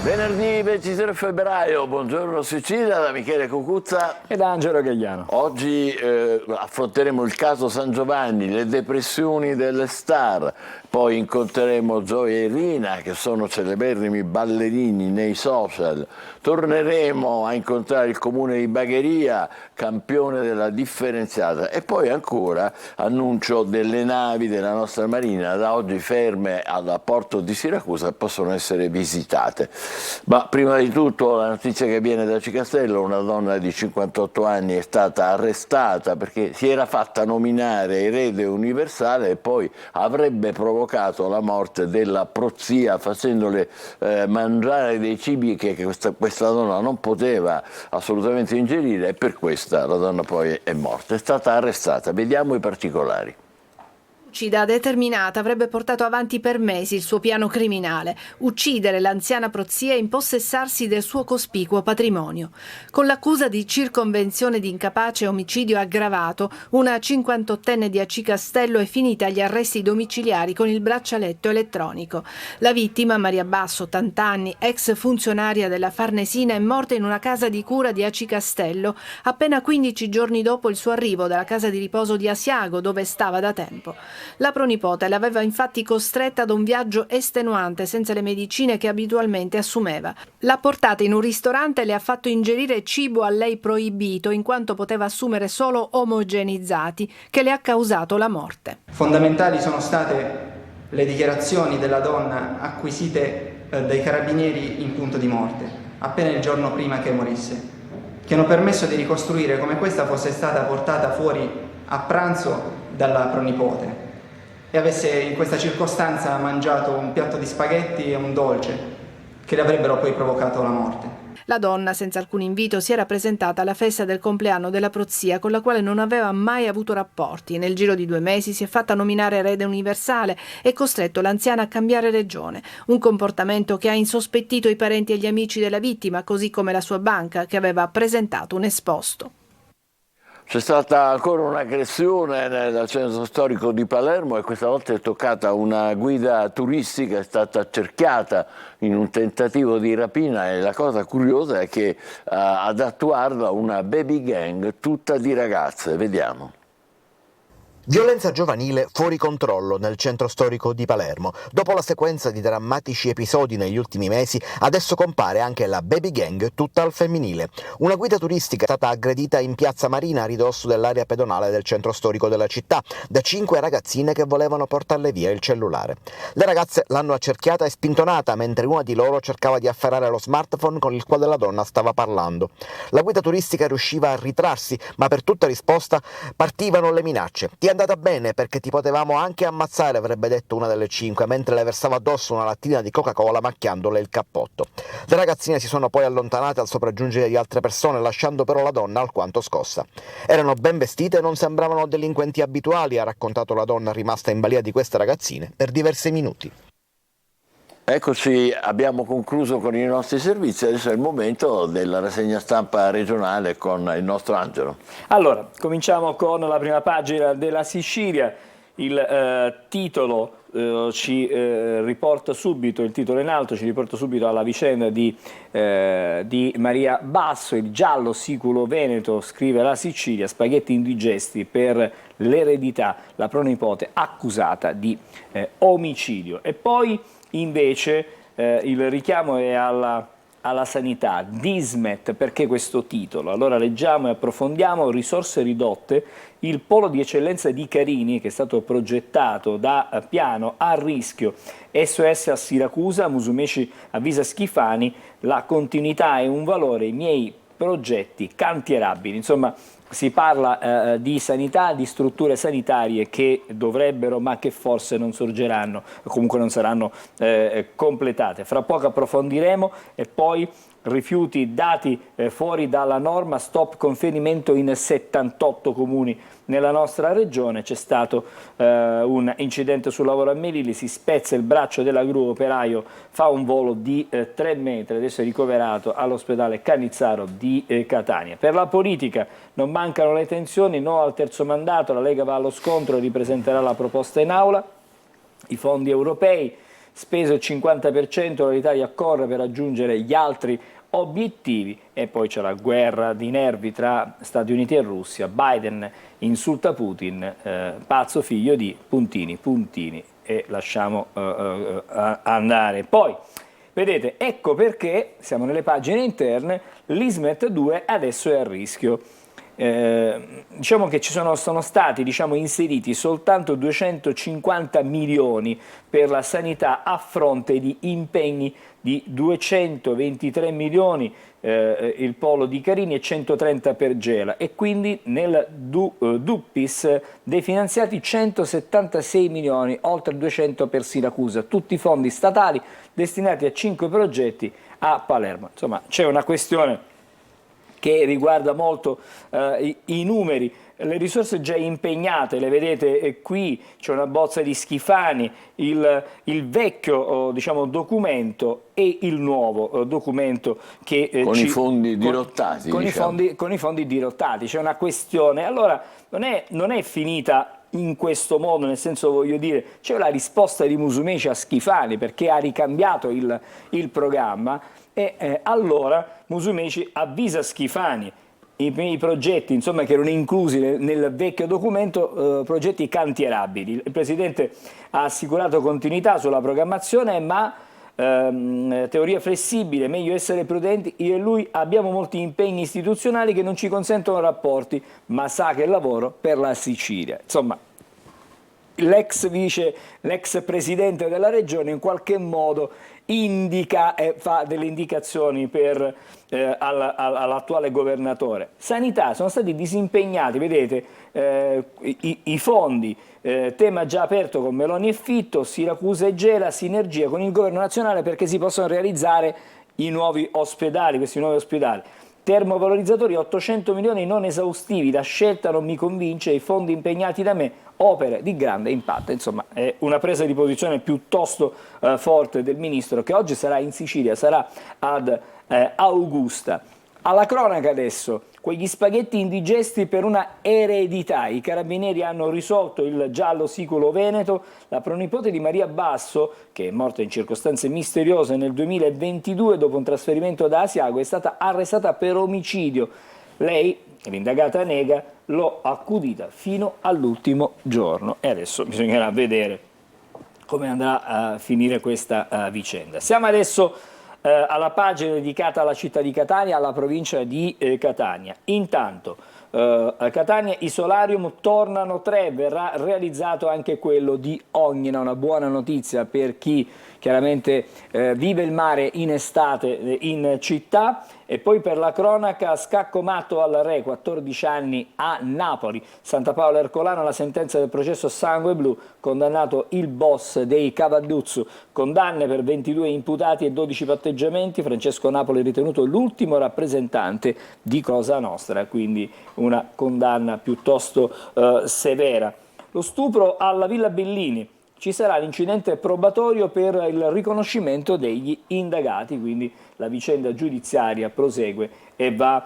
Venerdì 23 febbraio, buongiorno Sicilia, da Michele Cucuzza ed Angelo Gagliano. Oggi affronteremo il caso San Giovanni, le depressioni delle star, poi incontreremo Gioia e Rina che sono celeberrimi ballerini nei social, torneremo a incontrare il comune di Bagheria, campione della differenziata, e poi ancora annuncio delle navi della nostra marina da oggi ferme al porto di Siracusa, possono essere visitate. Ma prima di tutto la notizia che viene da Cicastello: una donna di 58 anni è stata arrestata perché si era fatta nominare erede universale e poi avrebbe provocato la morte della prozia facendole mangiare dei cibi che questa donna non poteva assolutamente ingerire, e per questa la donna poi è morta, è stata arrestata. Vediamo i particolari. Lucida, determinata, avrebbe portato avanti per mesi il suo piano criminale: uccidere l'anziana prozia e impossessarsi del suo cospicuo patrimonio. Con l'accusa di circonvenzione di incapace e omicidio aggravato, una 58enne di Aci Castello è finita agli arresti domiciliari con il braccialetto elettronico. La vittima, Maria Basso, 80 anni, ex funzionaria della Farnesina, è morta in una casa di cura di Aci Castello appena 15 giorni dopo il suo arrivo dalla casa di riposo di Asiago, dove stava da tempo. La pronipote l'aveva infatti costretta ad un viaggio estenuante senza le medicine che abitualmente assumeva. L'ha portata in un ristorante e le ha fatto ingerire cibo a lei proibito, in quanto poteva assumere solo omogenizzati, che le ha causato la morte. Fondamentali sono state le dichiarazioni della donna acquisite dai carabinieri in punto di morte, appena il giorno prima che morisse, che hanno permesso di ricostruire come questa fosse stata portata fuori a pranzo dalla pronipote e avesse in questa circostanza mangiato un piatto di spaghetti e un dolce che le avrebbero poi provocato la morte. La donna, senza alcun invito, si era presentata alla festa del compleanno della prozia, con la quale non aveva mai avuto rapporti. Nel giro di 2 mesi si è fatta nominare erede universale e costretto l'anziana a cambiare regione, un comportamento che ha insospettito i parenti e gli amici della vittima, così come la sua banca, che aveva presentato un esposto. C'è stata ancora un'aggressione nel centro storico di Palermo e questa volta è toccata una guida turistica, è stata cerchiata in un tentativo di rapina, e la cosa curiosa è che ad attuarla una baby gang tutta di ragazze. Vediamo. Violenza giovanile fuori controllo nel centro storico di Palermo. Dopo la sequenza di drammatici episodi negli ultimi mesi, adesso compare anche la baby gang tutta al femminile. Una guida turistica è stata aggredita in piazza Marina a ridosso dell'area pedonale del centro storico della città da 5 ragazzine che volevano portarle via il cellulare. Le ragazze l'hanno accerchiata e spintonata mentre una di loro cercava di afferrare lo smartphone con il quale la donna stava parlando. La guida turistica riusciva a ritrarsi, ma per tutta risposta partivano le minacce. Ti è andata bene perché ti potevamo anche ammazzare, avrebbe detto una delle 5, mentre le versava addosso una lattina di Coca-Cola macchiandole il cappotto. Le ragazzine si sono poi allontanate al sopraggiungere di altre persone, lasciando però la donna alquanto scossa. Erano ben vestite e non sembravano delinquenti abituali, ha raccontato la donna rimasta in balia di queste ragazzine per diversi minuti. Eccoci, abbiamo concluso con i nostri servizi, adesso è il momento della rassegna stampa regionale con il nostro Angelo. Allora, cominciamo con la prima pagina della Sicilia. Il titolo ci riporta subito, il titolo in alto ci riporta subito alla vicenda di Maria Basso, il giallo siculo veneto, scrive la Sicilia, spaghetti indigesti per l'eredità, la pronipote accusata di omicidio. E poi invece il richiamo è alla sanità, Dismet. Perché questo titolo? Allora leggiamo e approfondiamo: risorse ridotte, il polo di eccellenza di Carini, che è stato progettato da Piano, a rischio. SOS a Siracusa, Musumeci avvisa Schifani, la continuità è un valore, i miei progetti cantierabili. Insomma, si parla di sanità, di strutture sanitarie che dovrebbero, ma che forse non sorgeranno, comunque non saranno completate. Fra poco approfondiremo. E poi rifiuti dati fuori dalla norma, stop conferimento in 78 comuni nella nostra regione. C'è stato un incidente sul lavoro a Melilli, si spezza il braccio della gru, operaio fa un volo di 3 metri, adesso è ricoverato all'ospedale Cannizzaro di Catania. Per la politica non mancano le tensioni, no al terzo mandato, la Lega va allo scontro e ripresenterà la proposta in aula. I fondi europei, speso il 50%, l'Italia corre per raggiungere gli altri obiettivi e poi c'è la guerra di nervi tra Stati Uniti e Russia, Biden insulta Putin, pazzo figlio di puntini, puntini e lasciamo andare. Poi, vedete, ecco perché, siamo nelle pagine interne, l'Ismet 2 adesso è a rischio. Diciamo che sono stati inseriti soltanto 250 milioni per la sanità a fronte di impegni di 223 milioni il polo di Carini e 130 per Gela, e quindi nel Duppis definanziati 176 milioni, oltre 200 per Siracusa, tutti fondi statali destinati a 5 progetti a Palermo. Insomma, c'è una questione che riguarda molto i numeri, le risorse già impegnate, le vedete qui, c'è una bozza di Schifani, il vecchio documento e il nuovo documento che con i fondi dirottati. Con i fondi dirottati, c'è una questione. Allora non è finita in questo modo, nel senso, voglio dire, c'è la risposta di Musumeci a Schifani perché ha ricambiato il programma. E allora Musumeci avvisa Schifani, i progetti che erano inclusi nel vecchio documento, progetti cantierabili. Il Presidente ha assicurato continuità sulla programmazione, ma teoria flessibile, meglio essere prudenti. Io e lui abbiamo molti impegni istituzionali che non ci consentono rapporti, ma sa che lavoro per la Sicilia. Insomma, l'ex presidente della regione in qualche modo indica e fa delle indicazioni all'attuale governatore. Sanità, sono stati disimpegnati, vedete, i fondi, tema già aperto con Meloni e Fitto, Siracusa e Gela, sinergia con il governo nazionale perché si possono realizzare i nuovi ospedali, questi nuovi ospedali. Termovalorizzatori, 800 milioni non esaustivi, la scelta non mi convince, i fondi impegnati da me, opere di grande impatto. Insomma, è una presa di posizione piuttosto forte del ministro, che oggi sarà in Sicilia, sarà ad Augusta. Alla cronaca adesso, quegli spaghetti indigesti per una eredità. I carabinieri hanno risolto il giallo siculo veneto. La pronipote di Maria Basso, che è morta in circostanze misteriose nel 2022 dopo un trasferimento da Asiago, è stata arrestata per omicidio. Lei, l'indagata nega, l'ho accudita fino all'ultimo giorno e adesso bisognerà vedere come andrà a finire questa vicenda. Siamo adesso alla pagina dedicata alla città di Catania, alla provincia di Catania. Intanto a Catania i solarium tornano 3, verrà realizzato anche quello di Ognina, una buona notizia per chi chiaramente vive il mare in estate in città. E poi per la cronaca, scacco matto al re, 14 anni a Napoli. Santa Paola Ercolano, la sentenza del processo Sangue Blu, condannato il boss dei Cavaduzzu, condanne per 22 imputati e 12 patteggiamenti. Francesco Napoli ritenuto l'ultimo rappresentante di Cosa Nostra, quindi una condanna piuttosto severa. Lo stupro alla Villa Bellini. Ci sarà l'incidente probatorio per il riconoscimento degli indagati, quindi la vicenda giudiziaria prosegue e va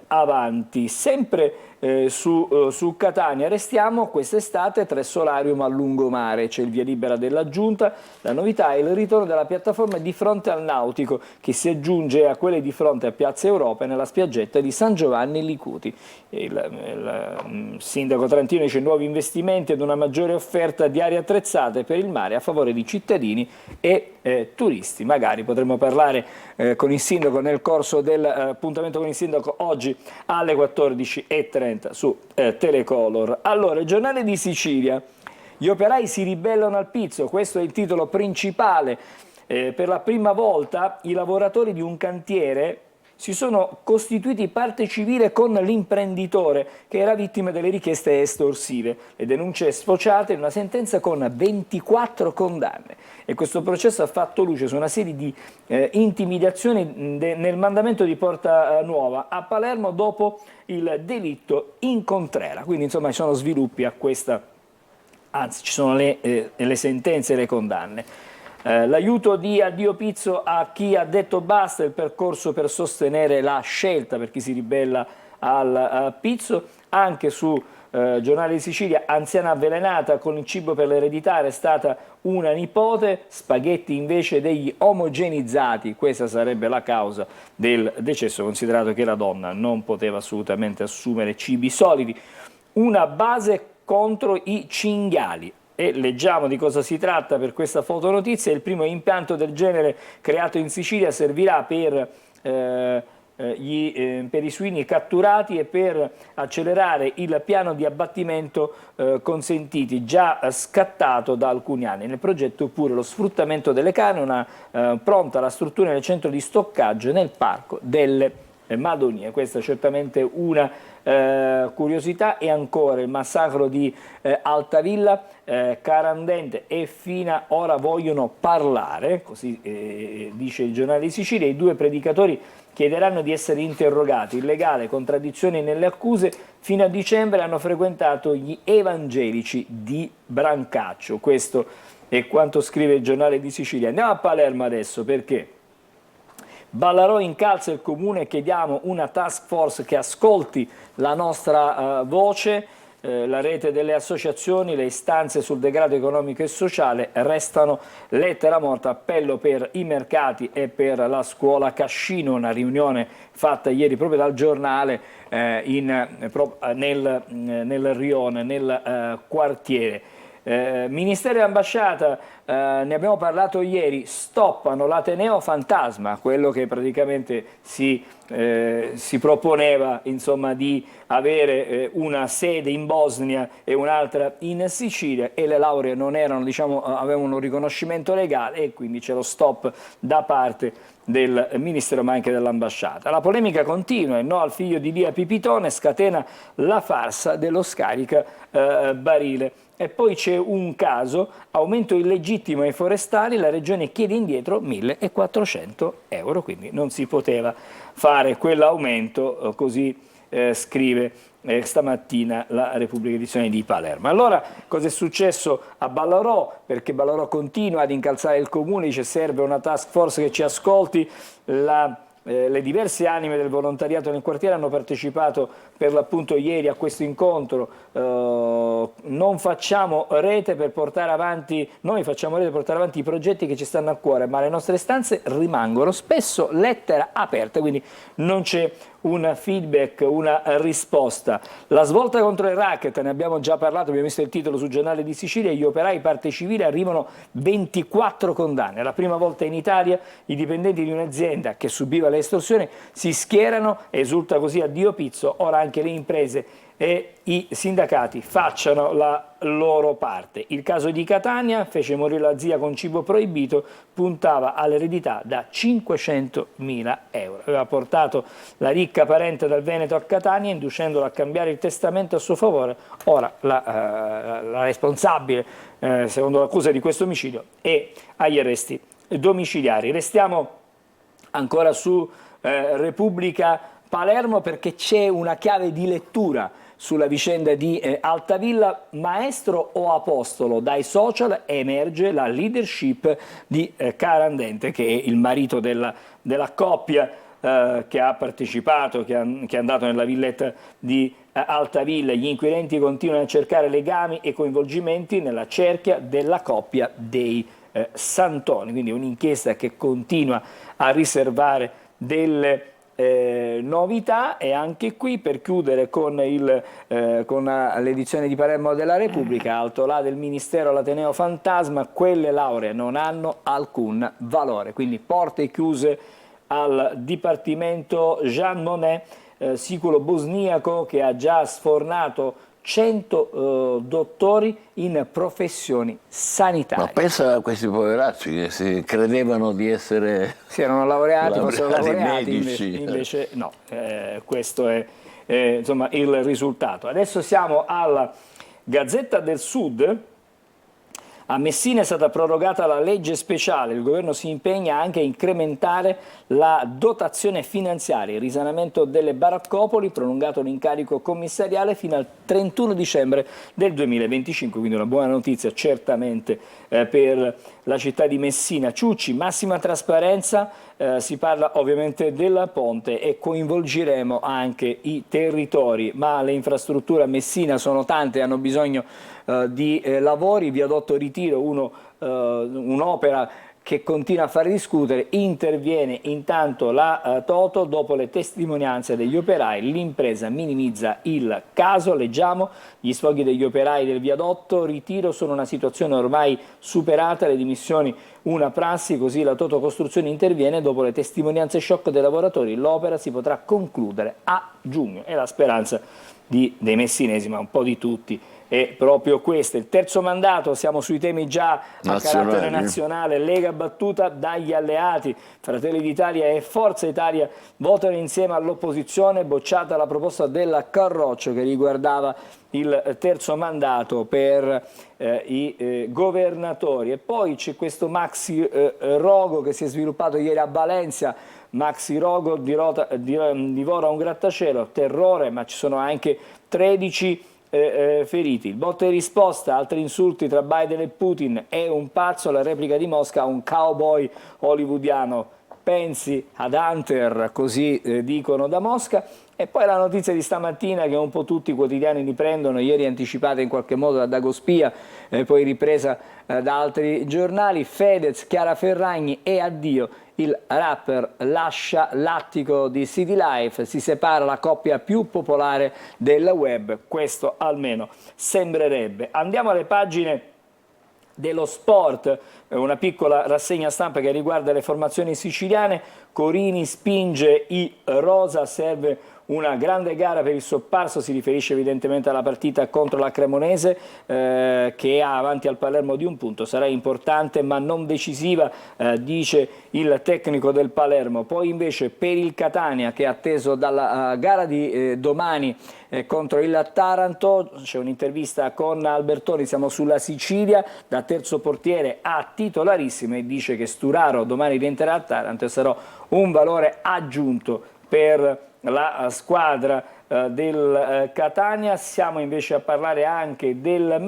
avanti. Sempre su Catania restiamo, quest'estate 3 solarium a lungomare, c'è il via libera della Giunta. La novità è il ritorno della piattaforma di fronte al Nautico, che si aggiunge a quelle di fronte a Piazza Europa e nella spiaggetta di San Giovanni Licuti. Il sindaco Trantino dice nuovi investimenti ed una maggiore offerta di aree attrezzate per il mare a favore di cittadini e turisti. Magari potremo parlare con il sindaco nel corso dell'appuntamento con il sindaco oggi alle 14:30 su Telecolor. Allora, il giornale di Sicilia, gli operai si ribellano al pizzo, questo è il titolo principale. Per la prima volta i lavoratori di un cantiere si sono costituiti parte civile con l'imprenditore che era vittima delle richieste estorsive. Le denunce sfociate in una sentenza con 24 condanne. E questo processo ha fatto luce su una serie di intimidazioni nel mandamento di Porta Nuova a Palermo dopo il delitto in Contrera. Quindi insomma ci sono sviluppi a questa, anzi ci sono le sentenze e le condanne. L'aiuto di Addio Pizzo a chi ha detto basta, il percorso per sostenere la scelta per chi si ribella al pizzo. Anche su Giornale di Sicilia, anziana avvelenata con il cibo per l'eredità, arrestata una nipote, spaghetti invece degli omogenizzati, questa sarebbe la causa del decesso, considerato che la donna non poteva assolutamente assumere cibi solidi. Una base contro i cinghiali. E leggiamo di cosa si tratta per questa fotonotizia. Il primo impianto del genere creato in Sicilia servirà per i suini catturati e per accelerare il piano di abbattimento consentiti, già scattato da alcuni anni. Nel progetto pure lo sfruttamento delle canne, pronta la struttura nel centro di stoccaggio nel Parco delle Madonie. Questa è certamente una curiosità. E ancora il massacro di Altavilla, Carandente e Fina ora vogliono parlare, così dice il Giornale di Sicilia. I due predicatori chiederanno di essere interrogati. Illegale, contraddizioni nelle accuse. Fino a dicembre hanno frequentato gli evangelici di Brancaccio. Questo è quanto scrive il Giornale di Sicilia. Andiamo a Palermo adesso, perché Ballarò incalza il comune, chiediamo una task force che ascolti la nostra voce. La rete delle associazioni, le istanze sul degrado economico e sociale restano lettera morta. Appello per i mercati e per la scuola Cascino, una riunione fatta ieri proprio dal Giornale nel rione, nel quartiere. Ministero e ambasciata, ne abbiamo parlato ieri, stoppano l'Ateneo Fantasma, quello che praticamente si proponeva, insomma, di avere una sede in Bosnia e un'altra in Sicilia, e le lauree non erano, diciamo, avevano un riconoscimento legale, e quindi c'è lo stop da parte del Ministero ma anche dell'ambasciata. La polemica continua, il no al figlio di Lia Pipitone scatena la farsa dello scarica barile. E poi c'è un caso, aumento illegittimo ai forestali, la regione chiede indietro 1.400 euro, quindi non si poteva fare quell'aumento, così scrive stamattina la Repubblica Edizione di Palermo. Allora, cosa è successo a Ballarò? Perché Ballarò continua ad incalzare il comune, dice serve una task force che ci ascolti. Le diverse anime del volontariato nel quartiere hanno partecipato per l'appunto ieri a questo incontro. Noi facciamo rete per portare avanti i progetti che ci stanno a cuore, ma le nostre istanze rimangono spesso lettera aperta, quindi non c'è un feedback, una risposta. La svolta contro il racket, ne abbiamo già parlato, abbiamo visto il titolo sul Giornale di Sicilia. Gli operai parte civile, arrivano 24 condanne. La prima volta in Italia i dipendenti di un'azienda che subiva le estorsioni si schierano, esulta così Addio Pizzo. Ora anche le imprese e i sindacati facciano la loro parte. Il caso di Catania, fece morire la zia con cibo proibito, puntava all'eredità da 500.000 euro. Aveva portato la ricca parente dal Veneto a Catania, inducendola a cambiare il testamento a suo favore. Ora la responsabile, secondo l'accusa di questo omicidio, è agli arresti domiciliari. Restiamo ancora su Repubblica Palermo, perché c'è una chiave di lettura sulla vicenda di Altavilla. Maestro o apostolo? Dai social emerge la leadership di Carandente, che è il marito della coppia che ha partecipato, che è andato nella villetta di Altavilla. Gli inquirenti continuano a cercare legami e coinvolgimenti nella cerchia della coppia dei Santoni, quindi un'inchiesta che continua a riservare delle novità. E anche qui, per chiudere con l'edizione di Palermo della Repubblica, alto là del Ministero all'Ateneo Fantasma, quelle lauree non hanno alcun valore, quindi porte chiuse al Dipartimento Jean Monnet, siculo bosniaco che ha già sfornato 100 dottori in professioni sanitarie. Ma pensa a questi poveracci che si credevano di essere... Si erano laureati, ma sono laureati, medici. invece no. Questo è insomma il risultato. Adesso siamo alla Gazzetta del Sud. A Messina è stata prorogata la legge speciale, il governo si impegna anche a incrementare la dotazione finanziaria, il risanamento delle baraccopoli, prolungato l'incarico commissariale fino al 31 dicembre del 2025, quindi una buona notizia certamente per la città di Messina. Ciucci, massima trasparenza, si parla ovviamente del ponte e coinvolgeremo anche i territori, ma le infrastrutture a Messina sono tante, hanno bisogno di lavori. Viadotto Ritiro, un'opera che continua a fare discutere. Interviene intanto la Toto dopo le testimonianze degli operai, l'impresa minimizza il caso. Leggiamo: gli sfoghi degli operai del viadotto Ritiro sono una situazione ormai superata, le dimissioni una prassi, così la Toto Costruzioni interviene dopo le testimonianze shock dei lavoratori, l'opera si potrà concludere a giugno. E la speranza dei messinesi, ma un po' di tutti, è proprio questo. Il terzo mandato, siamo sui temi già a carattere nazionale. Lega battuta dagli alleati, Fratelli d'Italia e Forza Italia votano insieme all'opposizione, bocciata la proposta della Carroccio che riguardava il terzo mandato per i governatori. E poi c'è questo maxi rogo che si è sviluppato ieri a Valencia. Maxi rogo divora un grattacielo, terrore, ma ci sono anche 13 feriti. Il botta e risposta, altri insulti tra Biden e Putin, è un pazzo, la replica di Mosca, un cowboy hollywoodiano. Pensi ad Hunter, così dicono da Mosca. E poi la notizia di stamattina che un po' tutti i quotidiani riprendono, ieri anticipata in qualche modo da Dagospia, poi ripresa da altri giornali. Fedez, Chiara Ferragni e addio. Il rapper lascia l'attico di City Life, si separa la coppia più popolare del web, questo almeno sembrerebbe. Andiamo alle pagine dello sport, una piccola rassegna stampa che riguarda le formazioni siciliane. Corini spinge i rosa, serve una grande gara per il Sopparso, si riferisce evidentemente alla partita contro la Cremonese che ha avanti al Palermo di un punto, sarà importante ma non decisiva, dice il tecnico del Palermo. Poi invece per il Catania, che è atteso dalla gara di domani contro il Taranto, c'è un'intervista con Albertoni, siamo sulla Sicilia, da terzo portiere a titolarissimo, e dice che Sturaro domani rientrerà a Taranto e sarà un valore aggiunto per la squadra del Catania. Siamo invece a parlare anche del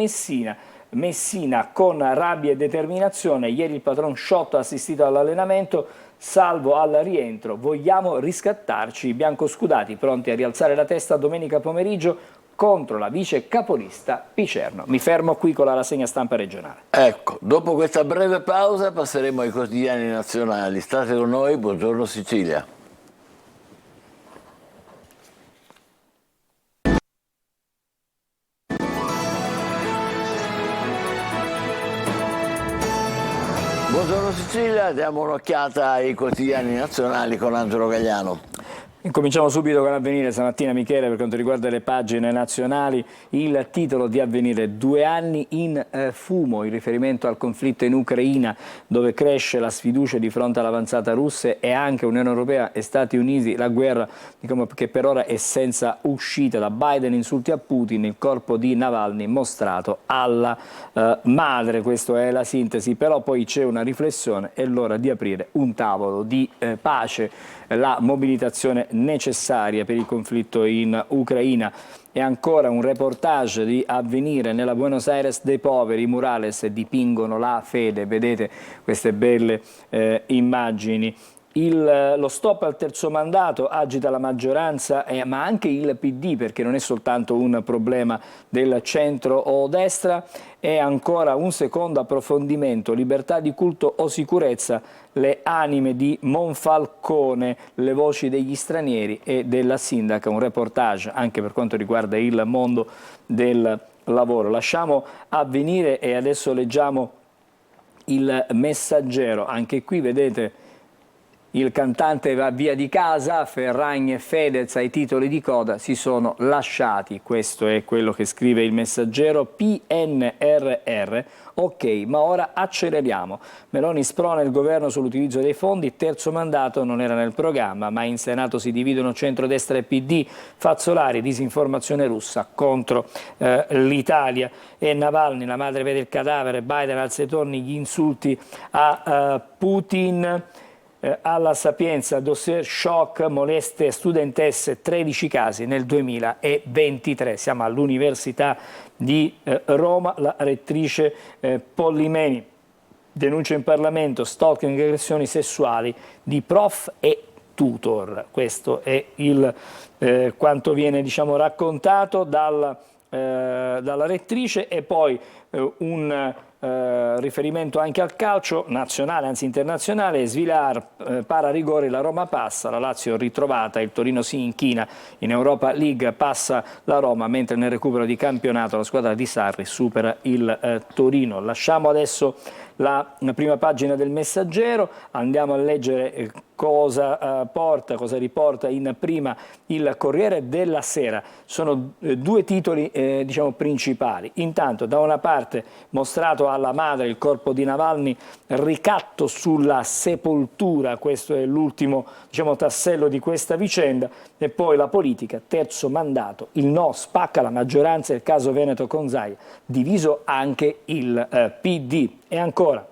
Messina con rabbia e determinazione. Ieri il patron Sciotto ha assistito all'allenamento, salvo al rientro. Vogliamo riscattarci, i biancoscudati pronti a rialzare la testa domenica pomeriggio contro la vice capolista Picerno. Mi fermo qui con la rassegna stampa regionale. Ecco, dopo questa breve pausa passeremo ai quotidiani nazionali. State con noi, buongiorno Sicilia. Buongiorno Sicilia, diamo un'occhiata ai quotidiani nazionali con Angelo Gagliano. Incominciamo subito con Avvenire. Stamattina, Michele, per quanto riguarda le pagine nazionali, il titolo di Avvenire: 2 anni in fumo, in riferimento al conflitto in Ucraina, dove cresce la sfiducia di fronte all'avanzata russa e anche Unione Europea e Stati Uniti. La guerra, diciamo, che per ora è senza uscita. Da Biden insulti a Putin, il corpo di Navalny mostrato alla madre. Questa è la sintesi, però poi c'è una riflessione: è l'ora di aprire un tavolo di pace, la mobilitazione necessaria per il conflitto in Ucraina. E ancora un reportage di Avvenire: nella Buenos Aires dei poveri, i murales dipingono la fede. Vedete queste belle immagini. Lo stop al terzo mandato agita la maggioranza, ma anche il PD, perché non è soltanto un problema del centro o destra. E ancora un secondo approfondimento: libertà di culto o sicurezza, le anime di Monfalcone, le voci degli stranieri e della sindaca. Un reportage anche per quanto riguarda il mondo del lavoro. Lasciamo Avvenire e adesso leggiamo il Messaggero. Anche qui vedete il cantante va via di casa, Ferragni e Fedez ai titoli di coda si sono lasciati. Questo è quello che scrive il Messaggero. PNRR, ok, ma ora acceleriamo. Meloni sprona il governo sull'utilizzo dei fondi, terzo mandato non era nel programma, ma in Senato si dividono centrodestra e PD, Fazzolari, disinformazione russa contro l'Italia. E Navalny, la madre vede il cadavere, Biden alza i toni, gli insulti a Putin. Alla Sapienza, dossier shock, moleste studentesse, 13 casi nel 2023. Siamo all'Università di Roma, la rettrice Pollimeni denuncia in Parlamento stalking e aggressioni sessuali di prof e tutor. Questo è quanto viene, diciamo, raccontato dalla rettrice, e poi un riferimento anche al calcio nazionale, anzi internazionale. Svilar para rigori, la Roma passa, la Lazio ritrovata, il Torino si inchina, in Europa League passa la Roma, mentre nel recupero di campionato la squadra di Sarri supera il Torino. Lasciamo adesso la prima pagina del Messaggero, andiamo a leggere cosa riporta in prima il Corriere della Sera. Sono due titoli diciamo principali. Intanto, da una parte, mostrato alla madre il corpo di Navalny, ricatto sulla sepoltura, questo è l'ultimo, diciamo, tassello di questa vicenda, e poi la politica, terzo mandato, il no spacca la maggioranza, il caso Veneto con Zaia, diviso anche il PD. E ancora,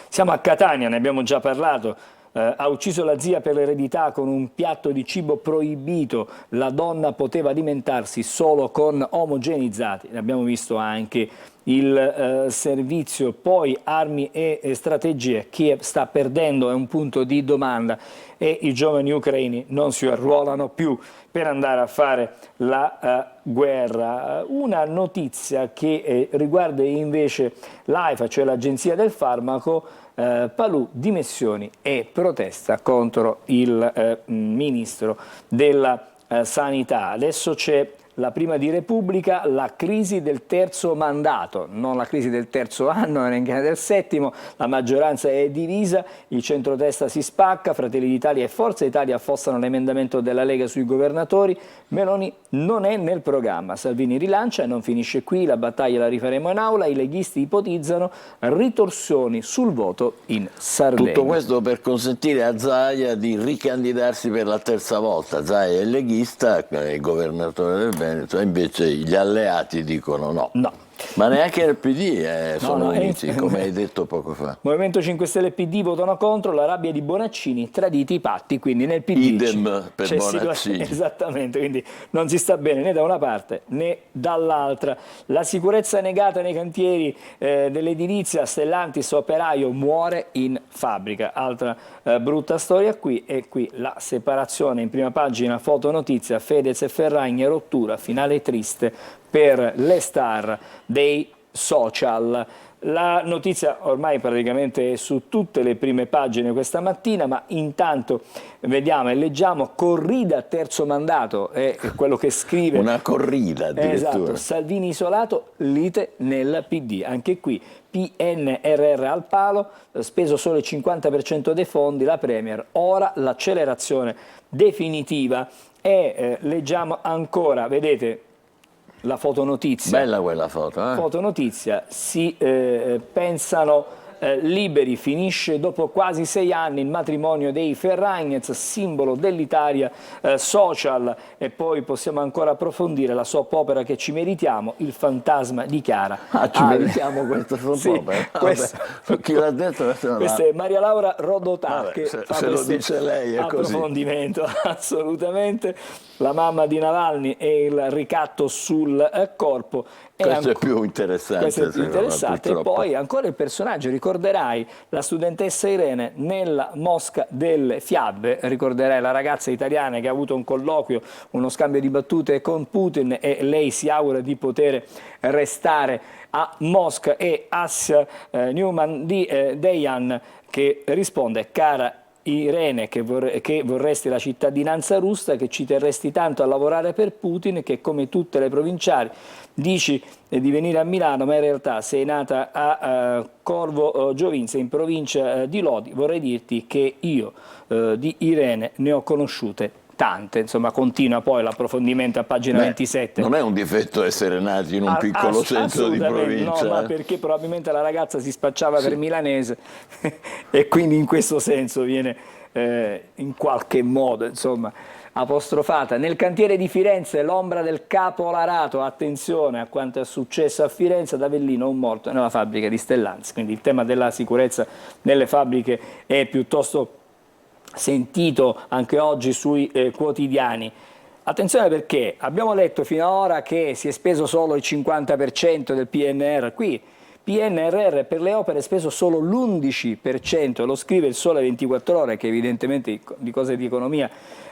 siamo a Catania, ne abbiamo già parlato. Ha ucciso la zia per l'eredità con un piatto di cibo proibito, la donna poteva alimentarsi solo con omogenizzati, ne abbiamo visto anche il servizio. Poi armi e strategie, Kiev sta perdendo, è un punto di domanda, e i giovani ucraini non si arruolano più per andare a fare la guerra. Una notizia che riguarda invece l'AIFA, cioè l'Agenzia del Farmaco. Palù, dimissioni e protesta contro il ministro della Sanità. Adesso c'è la prima di Repubblica, la crisi del terzo mandato, non la crisi del terzo anno, neanche del settimo. La maggioranza è divisa, il centrodestra si spacca, Fratelli d'Italia e Forza Italia affossano l'emendamento della Lega sui governatori, Meloni non è nel programma, Salvini rilancia e non finisce qui, la battaglia la rifaremo in aula, i leghisti ipotizzano ritorsioni sul voto in Sardegna. Tutto questo per consentire a Zaia di ricandidarsi per la terza volta. Zaia è leghista, è governatore del Veneto, invece gli alleati dicono no. No. Ma neanche nel PD sono uniti, no, come hai detto poco fa. Movimento 5 Stelle e PD votano contro, la rabbia di Bonaccini, traditi i patti, quindi nel PD idem per Bonaccini. Esattamente, quindi non si sta bene né da una parte né dall'altra. La sicurezza negata nei cantieri dell'edilizia, Stellantis operaio muore in fabbrica. Altra brutta storia qui, e qui la separazione in prima pagina, fotonotizia, Fedez e Ferragni, rottura, finale triste per le star dei social. La notizia ormai praticamente è su tutte le prime pagine questa mattina, ma intanto vediamo e leggiamo corrida terzo mandato, è quello che scrive. Una corrida addirittura. Esatto, Salvini isolato, lite nel PD. Anche qui PNRR al palo, speso solo il 50% dei fondi, la Premier, ora l'accelerazione definitiva. E leggiamo ancora, vedete, la fotonotizia. Bella quella foto. Fotonotizia, si pensano liberi, finisce dopo quasi 6 anni il matrimonio dei Ferragnez, simbolo dell'Italia social, e poi possiamo ancora approfondire la soap opera che ci meritiamo, Il fantasma di Chiara. Ci meritiamo questa soap sì, opera? Chi l'ha detto? Questa è Maria Laura Rodotà che se fa lo dice lei è approfondimento, così. Assolutamente. La mamma di Navalny e il ricatto sul corpo. Questo è più interessante. Questo è più interessante. E poi ancora il personaggio, ricorderai la studentessa Irene nella mosca delle fiabe, ricorderai la ragazza italiana che ha avuto un colloquio, uno scambio di battute con Putin, e lei si augura di poter restare a Mosca, e Assia Newman di Dejan che risponde: cara Irene, che vorresti la cittadinanza russa, che ci terresti tanto a lavorare per Putin, che come tutte le provinciali dici di venire a Milano, ma in realtà sei nata a Corvo Giovince, in provincia di Lodi. Vorrei dirti che io di Irene ne ho conosciute tante. Insomma, continua poi l'approfondimento a pagina 27. Non è un difetto essere nati in un piccolo centro di provincia. No, ma perché probabilmente la ragazza si spacciava per milanese e quindi in questo senso viene in qualche modo, insomma, apostrofata. Nel cantiere di Firenze l'ombra del capolarato, attenzione a quanto è successo a Firenze, ad Avellino un morto nella fabbrica di Stellantis, quindi il tema della sicurezza nelle fabbriche è piuttosto sentito anche oggi sui quotidiani. Attenzione, perché abbiamo letto fino ad ora che si è speso solo il 50% del PNR, qui PNRR per le opere speso solo l'11%, lo scrive il Sole 24 Ore, che evidentemente di cose di economia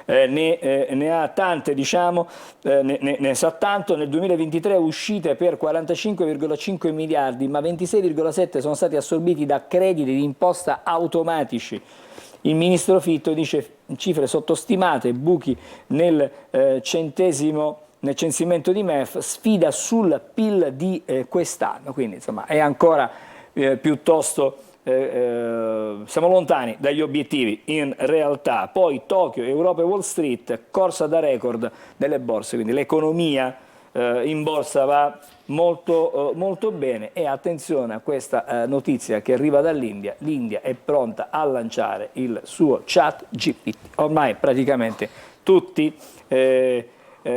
ne ha tante, diciamo, ne sa tanto. Nel 2023 uscite per 45,5 miliardi, ma 26,7 sono stati assorbiti da crediti di imposta automatici. Il ministro Fitto dice cifre sottostimate, buchi nel censimento di MEF, sfida sul PIL di quest'anno, quindi insomma è ancora piuttosto, siamo lontani dagli obiettivi in realtà. Poi Tokyo, Europa e Wall Street, corsa da record delle borse, quindi l'economia in borsa va molto bene, e attenzione a questa notizia che arriva dall'India. L'India è pronta a lanciare il suo ChatGPT, ormai praticamente tutti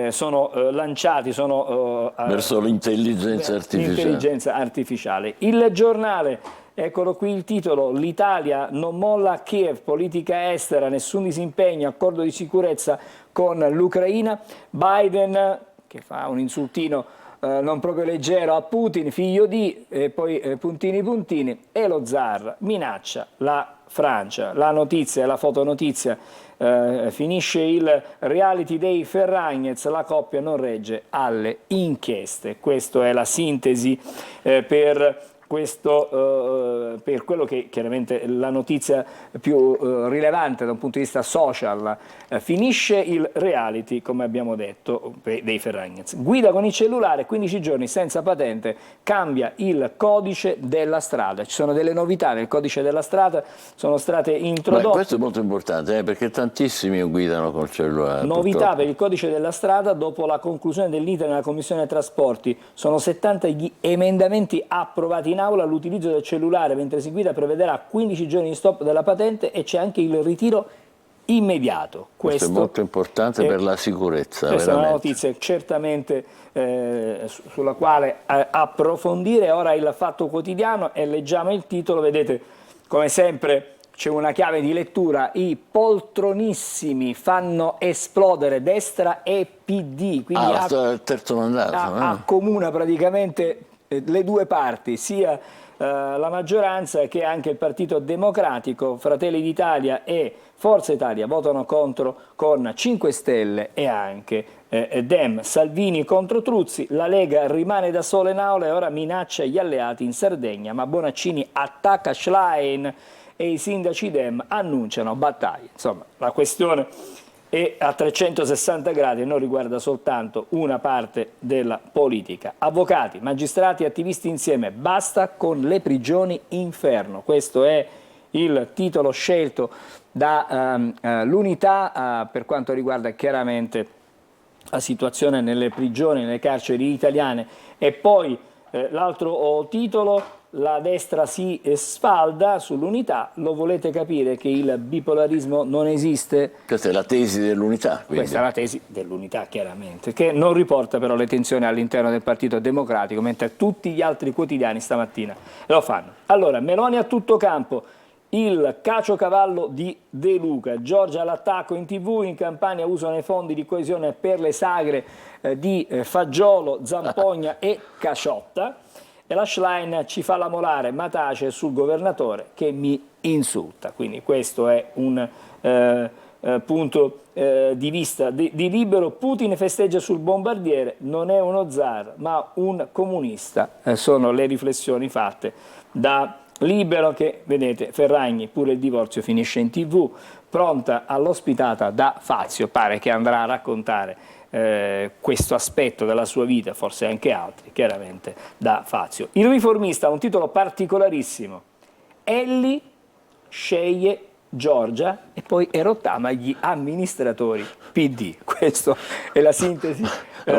sono lanciati verso l'intelligenza artificiale. Il Giornale, eccolo qui il titolo: l'Italia non molla a Kiev, politica estera, nessun disimpegno, accordo di sicurezza con l'Ucraina. Biden, che fa un insultino non proprio leggero a Putin, figlio di, poi puntini, e lo zar minaccia la Francia. La notizia, la fotonotizia, finisce il reality dei Ferragnez, la coppia non regge alle inchieste. Questa è la sintesi per quello che chiaramente la notizia più rilevante da un punto di vista social. Finisce il reality, come abbiamo detto, dei Ferragnez. Guida con il cellulare, 15 giorni senza patente, cambia il codice della strada. Ci sono delle novità nel codice della strada, sono state introdotte. Questo è molto importante, perché tantissimi guidano col cellulare. Novità purtroppo. per il codice della strada dopo la conclusione dell'iter nella Commissione Trasporti. Sono 70 gli emendamenti approvati in aula. L'utilizzo del cellulare mentre si guida prevederà 15 giorni di stop della patente, e c'è anche il ritiro immediato. Questo è molto importante per la sicurezza. Questa veramente. è una notizia certamente sulla quale approfondire. Ora il Fatto Quotidiano, e leggiamo il titolo. Vedete, come sempre c'è una chiave di lettura: i poltronissimi fanno esplodere destra e PD. Quindi il terzo mandato. accomuna praticamente le due parti, sia la maggioranza che anche il Partito Democratico. Fratelli d'Italia e Forza Italia votano contro con 5 Stelle e anche Dem. Salvini contro Truzzi. La Lega rimane da sola in aula e ora minaccia gli alleati in Sardegna, ma Bonaccini attacca Schlein e i sindaci Dem annunciano battaglie. Insomma, la questione è a 360 gradi e non riguarda soltanto una parte della politica. Avvocati, magistrati, attivisti insieme, basta con le prigioni inferno. Questo è il titolo scelto da l'Unità per quanto riguarda chiaramente la situazione nelle prigioni, nelle carceri italiane. E poi l'altro titolo: la destra si sfalda. Sull'Unità. Lo volete capire che il bipolarismo non esiste? Questa è la tesi dell'Unità. Questa è la tesi dell'Unità, chiaramente, che non riporta però le tensioni all'interno del Partito Democratico, mentre tutti gli altri quotidiani stamattina lo fanno. Allora, Meloni a tutto campo, il caciocavallo di De Luca. Giorgia all'attacco in TV, in Campania usano i fondi di coesione per le sagre di fagiolo, zampogna e caciotta. E la Schlein ci fa la molare, ma tace sul governatore che mi insulta. Quindi questo è un punto di vista di Libero. Putin festeggia sul bombardiere, non è uno zar ma un comunista. Sono le riflessioni fatte da Libero, che vedete, Ferragni, pure il divorzio finisce in TV, pronta all'ospitata da Fazio, pare che andrà a raccontare questo aspetto della sua vita, forse anche altri, chiaramente da Fazio. Il Riformista ha un titolo particolarissimo: Elli sceglie Giorgia e poi erottama gli amministratori PD. Questa è la sintesi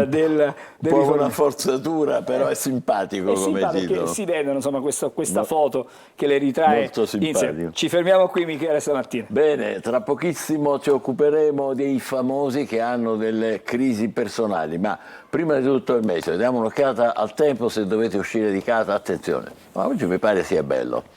del un po' una forzatura, però è simpatico come titolo. Si vedono insomma questa foto che le ritrae. Molto simpatico. Ci fermiamo qui, Michele, stamattina. Bene, tra pochissimo ci occuperemo dei famosi che hanno delle crisi personali, ma prima di tutto il meteo. Diamo un'occhiata al tempo. Se dovete uscire di casa, attenzione, ma oggi mi pare sia bello.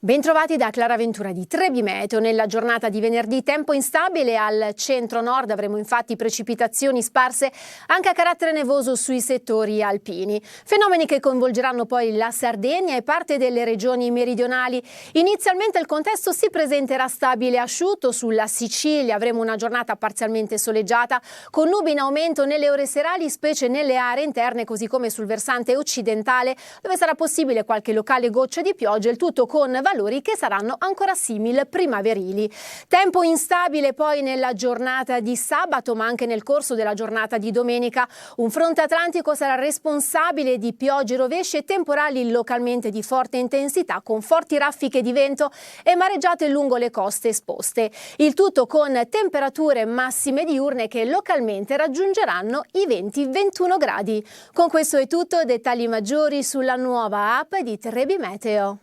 Bentrovati da Clara Ventura di Trebi Meteo. Nella giornata di venerdì tempo instabile al centro-nord, avremo infatti precipitazioni sparse anche a carattere nevoso sui settori alpini. Fenomeni che coinvolgeranno poi la Sardegna e parte delle regioni meridionali. Inizialmente il contesto si presenterà stabile e asciutto. Sulla Sicilia avremo una giornata parzialmente soleggiata con nubi in aumento nelle ore serali, specie nelle aree interne, così come sul versante occidentale, dove sarà possibile qualche locale goccia di pioggia, il tutto con valori che saranno ancora simil primaverili. Tempo instabile poi nella giornata di sabato, ma anche nel corso della giornata di domenica. Un fronte atlantico sarà responsabile di piogge, rovesci e temporali localmente di forte intensità, con forti raffiche di vento e mareggiate lungo le coste esposte. Il tutto con temperature massime diurne che localmente raggiungeranno i 20-21 gradi. Con questo è tutto, dettagli maggiori sulla nuova app di Trebi Meteo.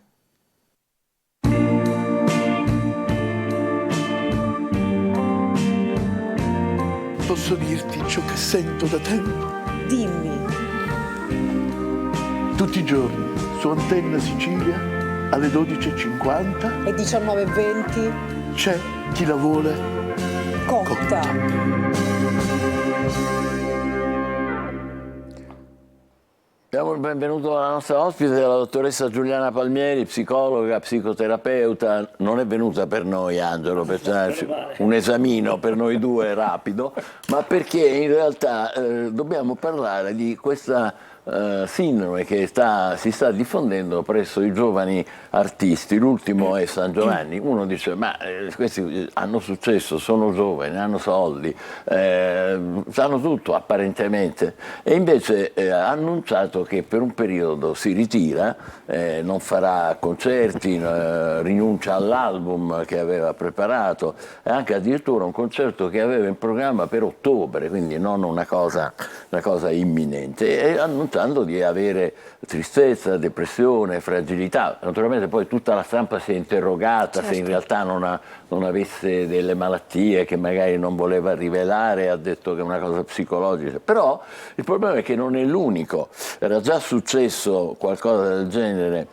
Posso dirti ciò che sento da tempo? Dimmi. Tutti i giorni su Antenna Sicilia alle 12:50 E 19:20? c'è chi la vuole Cotta. Diamo il benvenuto alla nostra ospite, la dottoressa Giuliana Palmieri, psicologa, psicoterapeuta. Non è venuta per noi, Angelo, per un esamino per noi due rapido, ma perché in realtà dobbiamo parlare di questa sindrome che si sta diffondendo presso i giovani artisti. L'ultimo è San Giovanni. Uno dice: ma questi hanno successo, sono giovani, hanno soldi, sanno tutto apparentemente, e invece ha annunciato che per un periodo si ritira, non farà concerti, rinuncia all'album che aveva preparato e anche addirittura un concerto che aveva in programma per ottobre, quindi non una cosa imminente, e annunciando di avere tristezza, depressione, fragilità. Naturalmente poi tutta la stampa si è interrogata se in realtà non avesse delle malattie che magari non voleva rivelare, ha detto che è una cosa psicologica. Però il problema è che non è l'unico. Era già successo qualcosa del genere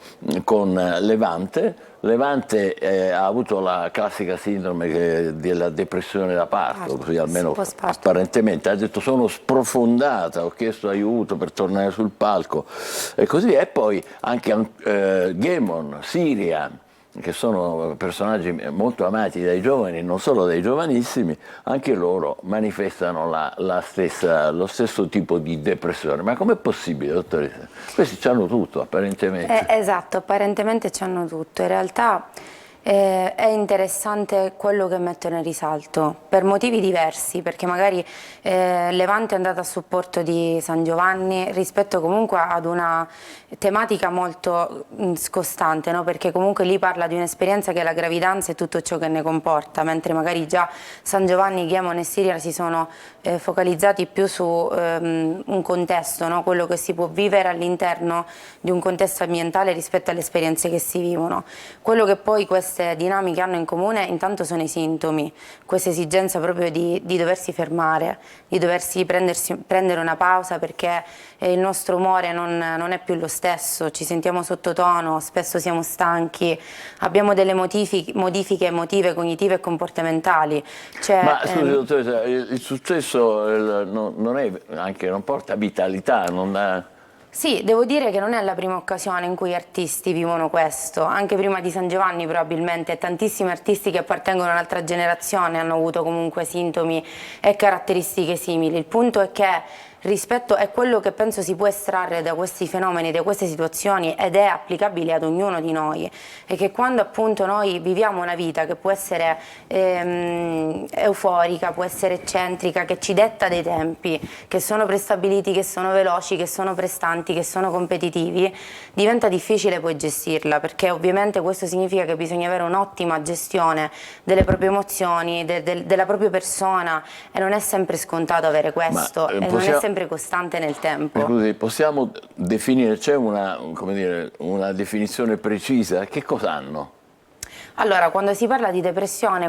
con Levante. Levante ha avuto la classica sindrome della depressione da parto, così almeno apparentemente. Ha detto: sono sprofondata, ho chiesto aiuto per tornare sul palco e così via. E poi anche Gemon, Siria, che sono personaggi molto amati dai giovani, non solo dai giovanissimi, anche loro manifestano lo stesso tipo di depressione. Ma com'è possibile, dottoressa? Questi hanno tutto, apparentemente. Esatto, apparentemente c'hanno tutto. In realtà è interessante quello che mettono in risalto, per motivi diversi, perché magari Levante è andata a supporto di San Giovanni rispetto comunque ad una tematica molto scostante, no? Perché comunque lì parla di un'esperienza che è la gravidanza e tutto ciò che ne comporta, mentre magari già San Giovanni, Gemon e Siria si sono focalizzati più su un contesto, no? Quello che si può vivere all'interno di un contesto ambientale rispetto alle esperienze che si vivono. Quello che poi queste dinamiche hanno in comune intanto sono i sintomi, questa esigenza proprio di doversi fermare, di doversi prendere una pausa, perché il nostro umore non è più lo stesso, ci sentiamo sottotono, spesso siamo stanchi, abbiamo delle modifiche emotive, cognitive e comportamentali. Ma scusi, dottoressa, il successo non porta vitalità, Sì, devo dire che non è la prima occasione in cui artisti vivono questo. Anche prima di San Giovanni probabilmente tantissimi artisti che appartengono a un'altra generazione hanno avuto comunque sintomi e caratteristiche simili. Il punto è che rispetto è quello che penso si può estrarre da questi fenomeni, da queste situazioni, ed è applicabile ad ognuno di noi, e che quando appunto noi viviamo una vita che può essere euforica, può essere eccentrica, che ci detta dei tempi che sono prestabiliti, che sono veloci, che sono prestanti, che sono competitivi, diventa difficile poi gestirla, perché ovviamente questo significa che bisogna avere un'ottima gestione delle proprie emozioni, della propria persona, e non è sempre scontato avere questo, e non è sempre costante nel tempo. Scusi, possiamo definire, c'è una definizione precisa? Che cosa hanno? Allora, quando si parla di depressione,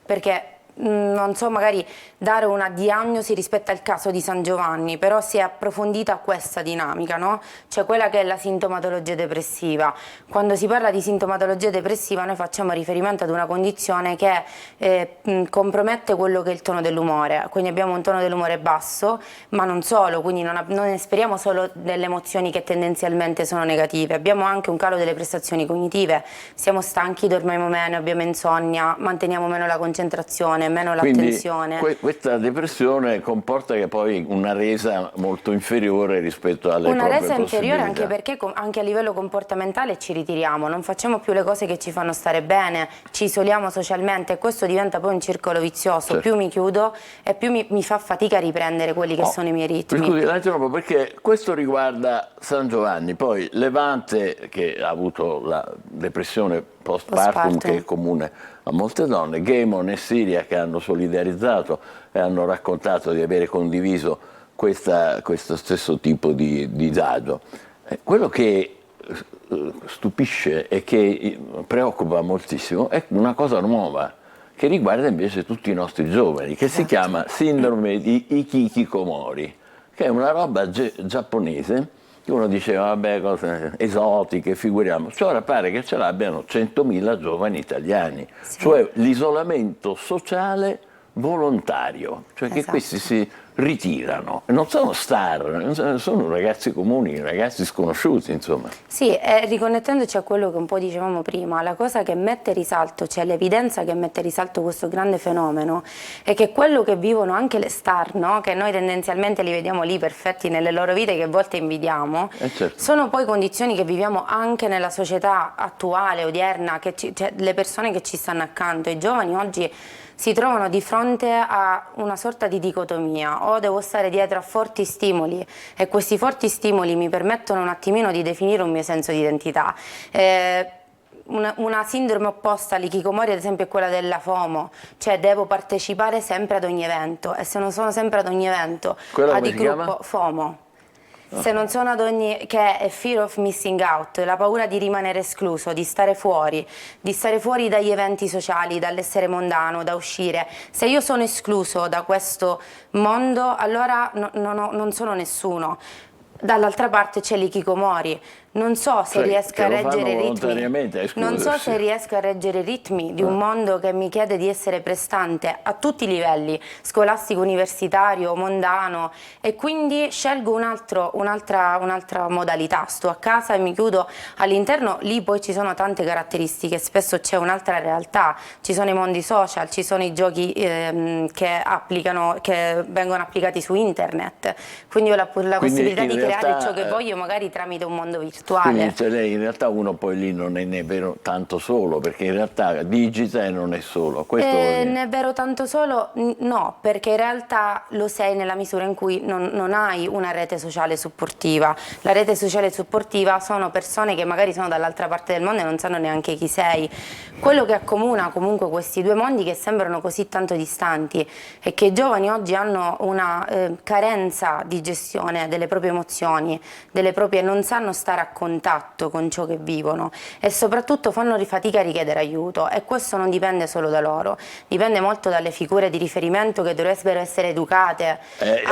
perché non so magari dare una diagnosi rispetto al caso di San Giovanni, però si è approfondita questa dinamica, no? Cioè quella che è la sintomatologia depressiva. Quando si parla di sintomatologia depressiva noi facciamo riferimento ad una condizione che compromette quello che è il tono dell'umore, quindi abbiamo un tono dell'umore basso, ma non solo, quindi non esperiamo solo delle emozioni che tendenzialmente sono negative, abbiamo anche un calo delle prestazioni cognitive, siamo stanchi, dormiamo meno, abbiamo insonnia, manteniamo meno la concentrazione, meno l'attenzione. Questa depressione comporta che poi una resa molto inferiore rispetto alle proprie Una resa inferiore possibilità. anche perché anche a livello comportamentale ci ritiriamo, non facciamo più le cose che ci fanno stare bene, ci isoliamo socialmente e questo diventa poi un circolo vizioso, certo. Più mi chiudo e più mi fa fatica a riprendere quelli che sono i miei ritmi. Scusi, la interrompo perché questo riguarda San Giovanni, poi Levante che ha avuto la depressione postpartum che è comune a molte donne, Gaemon e Siria che hanno solidarizzato e hanno raccontato di avere condiviso questo stesso tipo di disagio. Quello che stupisce e che preoccupa moltissimo è una cosa nuova che riguarda invece tutti i nostri giovani, che si chiama sindrome di Hikikomori, che è una roba giapponese. Uno diceva, vabbè, cose esotiche, figuriamo. Cioè, ora pare che ce l'abbiano 100.000 giovani italiani, cioè l'isolamento sociale volontario, cioè che questi si ritirano, non sono star, sono ragazzi comuni, ragazzi sconosciuti, insomma. Sì, riconnettendoci a quello che un po' dicevamo prima, la cosa che mette risalto, cioè l'evidenza che mette risalto questo grande fenomeno, è che quello che vivono anche le star, no? Che noi tendenzialmente li vediamo lì perfetti nelle loro vite, che a volte invidiamo, certo. Sono poi condizioni che viviamo anche nella società attuale, odierna, cioè le persone che ci stanno accanto, i giovani oggi si trovano di fronte a una sorta di dicotomia: o devo stare dietro a forti stimoli e questi forti stimoli mi permettono un attimino di definire un mio senso di identità. Una sindrome opposta all'ikikomori ad esempio è quella della FOMO, cioè devo partecipare sempre ad ogni evento, e se non sono sempre ad ogni evento, Quella come si chiama? FOMO. Se non sono ad ogni, che è fear of missing out, la paura di rimanere escluso, di stare fuori dagli eventi sociali, dall'essere mondano, da uscire. Se io sono escluso da questo mondo, allora non sono nessuno. Dall'altra parte c'è l'ikikomori. Non so se riesco a reggere i ritmi. Non so se riesco a reggere i ritmi di un mondo che mi chiede di essere prestante a tutti i livelli, scolastico, universitario, mondano, e quindi scelgo un'altra modalità. Sto a casa e mi chiudo all'interno, lì poi ci sono tante caratteristiche, spesso c'è un'altra realtà, ci sono i mondi social, ci sono i giochi che vengono applicati su internet, quindi ho la possibilità di creare ciò che voglio magari tramite un mondo virtuale. Quindi cioè, lei in realtà uno poi lì non è né vero tanto solo, perché in realtà digita e non è solo. Questo ne è vero tanto solo? No, perché in realtà lo sei nella misura in cui non hai una rete sociale supportiva. La rete sociale supportiva sono persone che magari sono dall'altra parte del mondo e non sanno neanche chi sei. Quello che accomuna comunque questi due mondi che sembrano così tanto distanti è che i giovani oggi hanno una carenza di gestione delle proprie emozioni, non sanno stare a contatto con ciò che vivono e soprattutto fanno fatica a richiedere aiuto, e questo non dipende solo da loro, dipende molto dalle figure di riferimento che dovrebbero essere educate. E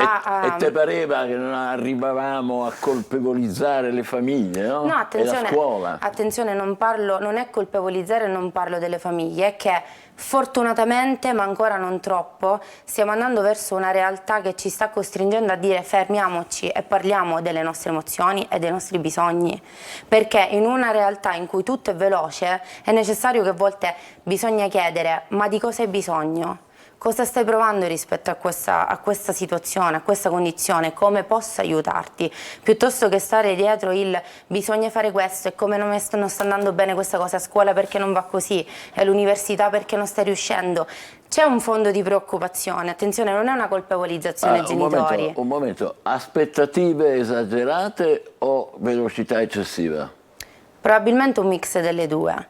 te pareva che non arrivavamo a colpevolizzare le famiglie, no? No, attenzione, e la scuola. Attenzione, non è colpevolizzare, non parlo delle famiglie, è che fortunatamente, ma ancora non troppo, stiamo andando verso una realtà che ci sta costringendo a dire fermiamoci e parliamo delle nostre emozioni e dei nostri bisogni, perché in una realtà in cui tutto è veloce è necessario che a volte bisogna chiedere: ma di cosa hai bisogno? Cosa stai provando rispetto a questa situazione, a questa condizione? Come posso aiutarti? Piuttosto che stare dietro il bisogna fare questo, e come non sta andando bene questa cosa a scuola perché non va così, e all'università perché non stai riuscendo. C'è un fondo di preoccupazione, attenzione, non è una colpevolizzazione ai genitori. Un momento, aspettative esagerate o velocità eccessiva? Probabilmente un mix delle due.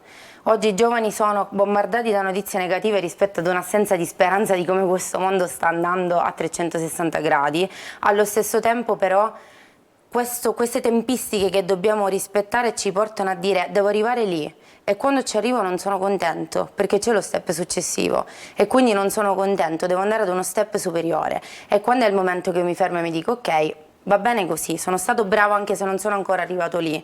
Oggi i giovani sono bombardati da notizie negative rispetto ad un'assenza di speranza di come questo mondo sta andando a 360 gradi. Allo stesso tempo però queste tempistiche che dobbiamo rispettare ci portano a dire: devo arrivare lì, e quando ci arrivo non sono contento perché c'è lo step successivo e quindi non sono contento, devo andare ad uno step superiore, e quando è il momento che mi fermo e mi dico ok, va bene così, sono stato bravo anche se non sono ancora arrivato lì.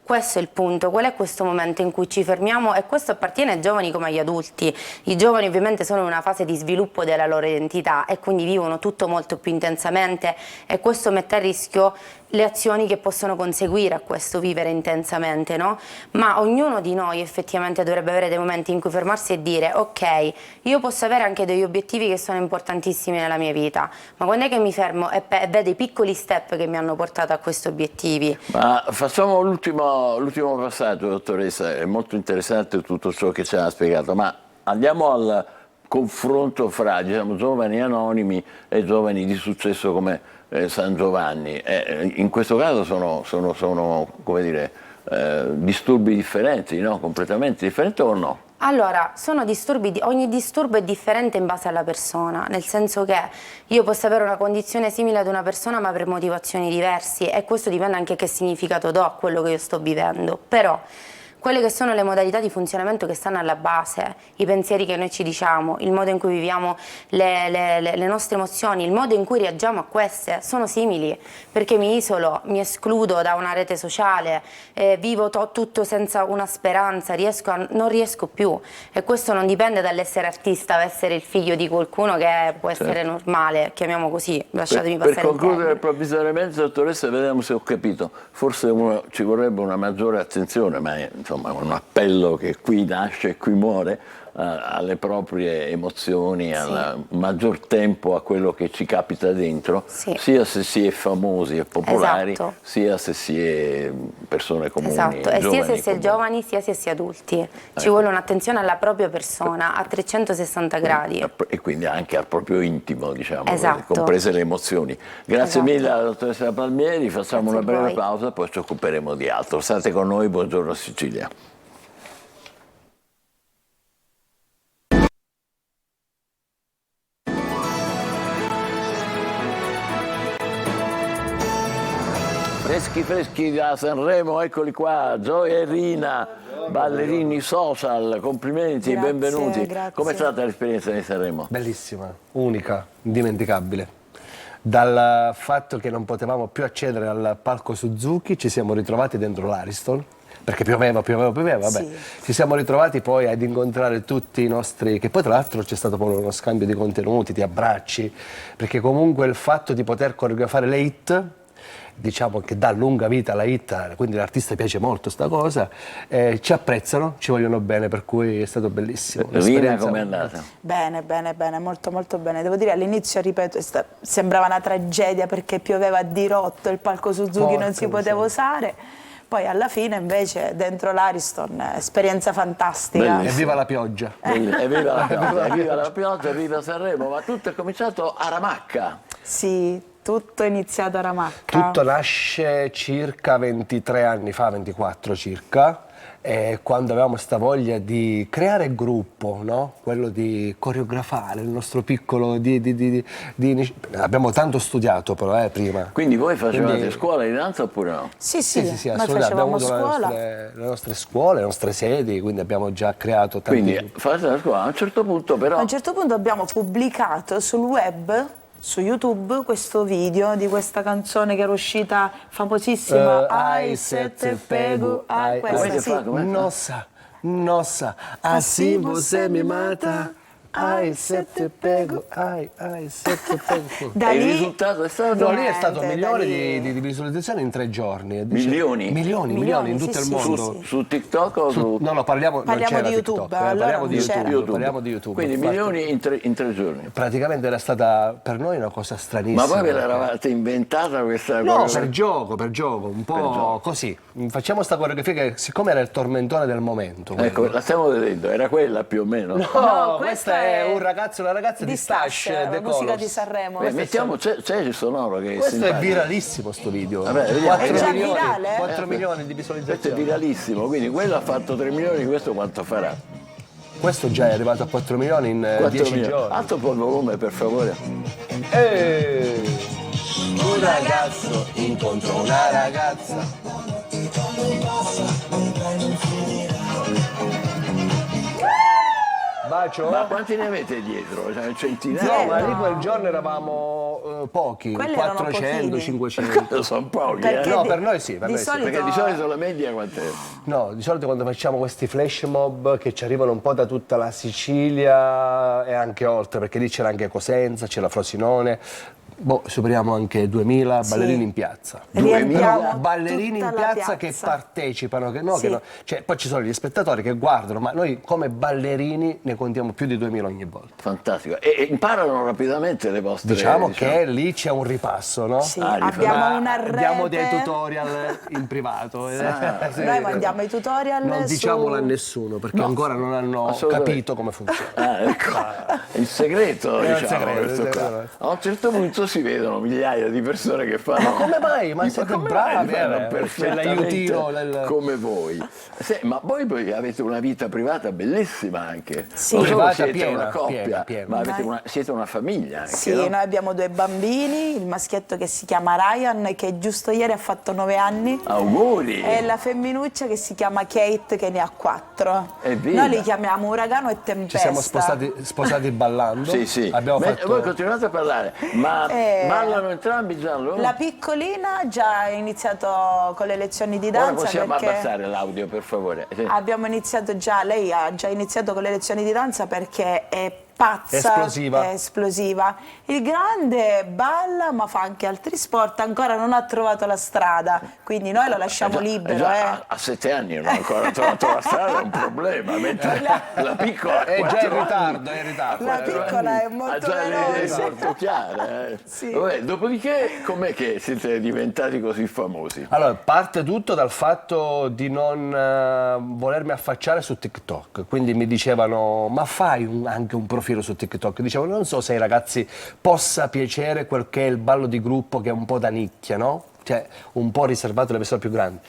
Questo è il punto, qual è questo momento in cui ci fermiamo, e questo appartiene ai giovani come agli adulti. I giovani ovviamente sono in una fase di sviluppo della loro identità e quindi vivono tutto molto più intensamente, e questo mette a rischio le azioni che possono conseguire a questo vivere intensamente, no? Ma ognuno di noi effettivamente dovrebbe avere dei momenti in cui fermarsi e dire ok, io posso avere anche degli obiettivi che sono importantissimi nella mia vita, ma quando è che mi fermo e vedo i piccoli step che mi hanno portato a questi obiettivi? Ma facciamo l'ultimo passaggio, dottoressa, è molto interessante tutto ciò che ci ha spiegato, ma andiamo al confronto fra, diciamo, giovani anonimi e giovani di successo come San Giovanni. In questo caso sono come dire, disturbi differenti, no? Completamente differenti o no? Allora, sono disturbi, ogni disturbo è differente in base alla persona, nel senso che io posso avere una condizione simile ad una persona ma per motivazioni diverse, e questo dipende anche che significato do a quello che io sto vivendo. Però quelle che sono le modalità di funzionamento che stanno alla base, i pensieri che noi ci diciamo, il modo in cui viviamo le nostre emozioni, il modo in cui reagiamo a queste, sono simili, perché mi isolo, mi escludo da una rete sociale, vivo tutto senza una speranza, non riesco più, e questo non dipende dall'essere artista o essere il figlio di qualcuno che può essere normale, chiamiamo così, lasciatemi passare Per il concludere termine. provvisoriamente, dottoressa, vediamo se ho capito, forse ci vorrebbe una maggiore attenzione, ma insomma un appello che qui nasce e qui muore, alle proprie emozioni, al maggior tempo a quello che ci capita dentro, sia se si è famosi e popolari, sia se si è persone comuni. Esatto, e sia se si è giovani sia se si è adulti. Ci vuole un'attenzione alla propria persona a 360 gradi. E quindi anche al proprio intimo, diciamo, Esatto. comprese le emozioni. Grazie mille alla dottoressa Palmieri, facciamo una breve pausa, poi ci occuperemo di altro. State con noi, buongiorno Sicilia. Freschi da Sanremo, eccoli qua, Gioia e Rina, ballerini social, complimenti, Grazie, benvenuti. grazie. Com'è stata l'esperienza di Sanremo? Bellissima, unica, indimenticabile. Dal fatto che non potevamo più accedere al palco Suzuki, ci siamo ritrovati dentro l'Ariston, perché pioveva, vabbè. Sì. Ci siamo ritrovati poi ad incontrare tutti i nostri, che poi tra l'altro c'è stato poi uno scambio di contenuti, di abbracci, perché comunque il fatto di poter coreografare le hit, diciamo che dà lunga vita alla hit, quindi l'artista piace molto sta cosa, ci apprezzano, ci vogliono bene, per cui è stato bellissimo. Rina, com'è andata? Bene, molto molto bene. Devo dire, all'inizio, ripeto, sembrava una tragedia perché pioveva a dirotto, il palco Suzuki non si poteva usare. Poi alla fine invece dentro l'Ariston, esperienza fantastica. Bellissimo. Evviva la pioggia! Evviva la pioggia, evviva Sanremo, ma tutto è cominciato a Ramacca. Sì, tutto è iniziato a Ramacca. Tutto nasce circa 23 anni fa, 24 circa, quando avevamo sta voglia di creare gruppo, no? Quello di coreografare il nostro piccolo... Abbiamo tanto studiato però prima. Quindi voi facevate scuola di danza oppure no? Sì, Sì, noi assolutamente. Abbiamo facevamo avuto scuola. le nostre scuole, le nostre sedi, quindi abbiamo già creato tanti... Quindi fate la scuola, a un certo punto però... A un certo punto abbiamo pubblicato sul web, su YouTube, questo video di questa canzone che era uscita famosissima, Ai se te pego, ai, questa sì. Nossa, assim você me mata. Ai se te pego, ai se te pego. Da E il lì, risultato è stato... No, lì è stato Niente, milione da lì. di visualizzazioni in 3 giorni. Milioni? Milioni in tutto sì, il sì, mondo. sì. Su TikTok o su... No, parliamo non c'era di YouTube, TikTok, allora parliamo di non c'era. YouTube, parliamo di YouTube. Quindi infatti. milioni in tre giorni. Praticamente era stata per noi una cosa stranissima. Ma voi ve l'eravate inventata questa No, cosa? per gioco, un po' gioco. così. Facciamo sta coreografia che siccome era il tormentone del momento. Ecco, la stiamo vedendo, era quella più o meno. No, questa è un ragazzo e una ragazza di Stash, la The musica Colors. di Sanremo. Mettiamo, c'è il sonoro che Questo è simpatico. viralissimo sto video. Vabbè, vediamo. 4 È già milioni, virale? 4 milioni di Questo è visualizzazioni. viralissimo, quindi quello ha fatto 3 milioni, questo quanto farà? Questo già è arrivato a 4 milioni in 4 10 milioni. giorni. Alto un po' il volume, per favore. Un ragazzo incontra una ragazza. bacio. Ma quanti ne avete dietro? Cioè, centinaia? No, ma lì quel giorno eravamo pochi, Quelli erano 400, pochini. 500. Sono pochi, Perché No, di- per noi sì, per di noi sì. solito- Perché di solito la media quant'è? No, di solito quando facciamo questi flash mob che ci arrivano un po' da tutta la Sicilia e anche oltre, perché lì c'era anche Cosenza, c'era Frosinone, superiamo anche 2000 ballerini in piazza. Riempiamo Ballerini tutta in la piazza che partecipano, che no, Sì. cioè, poi ci sono gli spettatori che guardano, ma noi come ballerini ne contiamo più di 2000 ogni volta. Fantastico. E imparano rapidamente le vostre... Diciamo che lì c'è un ripasso, no? Sì, Ah, abbiamo Ma una rete. abbiamo dei tutorial in privato. Sì. Noi mandiamo i tutorial Non su... diciamolo a nessuno perché ancora non hanno assolutamente. capito come funziona. Ah, ecco. Il segreto, È il diciamo, segreto, questo il qua. segreto. A un certo punto si vedono migliaia di persone che fanno... Ma come mai? Ma siete come bravi, mai fanno c'è perfettamente l'aiutino come voi. Ma poi avete una vita privata bellissima anche. Sì. Non solo Privata siete piena, una coppia, piena. ma siete una famiglia anche, Sì, no? noi abbiamo 2 bambini, il maschietto che si chiama Ryan, che giusto ieri ha fatto 9 anni, Auguri! e la femminuccia che si chiama Kate, che ne ha 4. Evviva! Noi li chiamiamo Uragano e Tempesta. Ci siamo sposati ballando. Sì, sì. Abbiamo fatto... Voi continuate a parlare, ma ballano entrambi, Gianlo? La piccolina già ha iniziato con le lezioni di Ora danza, possiamo perché abbassare l'audio, per favore. Sì. abbiamo iniziato già, lei ha già iniziato con le lezioni di danza perché è pazza, Esplosiva. è esplosiva. Il grande balla ma fa anche altri sport, ancora non ha trovato la strada, quindi noi lo lasciamo libero. Già a 7 anni non ha ancora trovato la strada, è un problema, mentre la piccola È già in 4 ritardo, è in ritardo. La piccola è ha molto già le idee veloce. molto chiare. Sì. Vabbè, dopodiché, com'è che siete diventati così famosi? Allora, parte tutto dal fatto di non volermi affacciare su TikTok, quindi mi dicevano ma fai anche un profilo su TikTok? Dicevo non so se ai ragazzi possa piacere quel che è il ballo di gruppo, che è un po' da nicchia, no? Cioè un po' riservato alle persone più grandi.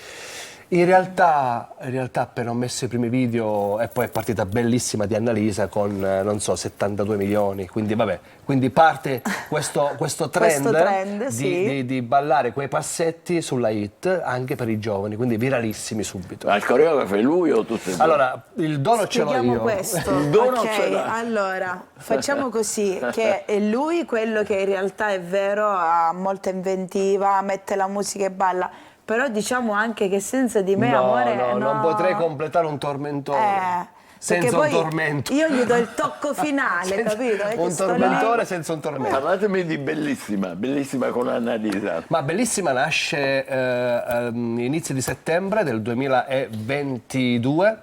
In realtà appena ho messo i primi video e poi è partita bellissima di Annalisa con, non so, 72 milioni, quindi vabbè, quindi parte questo trend, sì. di ballare quei passetti sulla hit anche per i giovani, quindi viralissimi subito. Ma il coreografo è lui o tutte e due? Allora, il dono ce l'ho Spieghiamo io. questo. Il dono Ok, ce l'ha. allora facciamo così, che è lui quello che in realtà è vero, ha molta inventiva, mette la musica e balla, però diciamo anche che senza di me, amore, no, non potrei completare un tormentone. perché Senza un poi tormento. io gli do il tocco finale, capito? È che Un sto tormentore lì. senza un tormento. Parlatemi di Bellissima con Annalisa. Ma Bellissima nasce inizi di settembre del 2022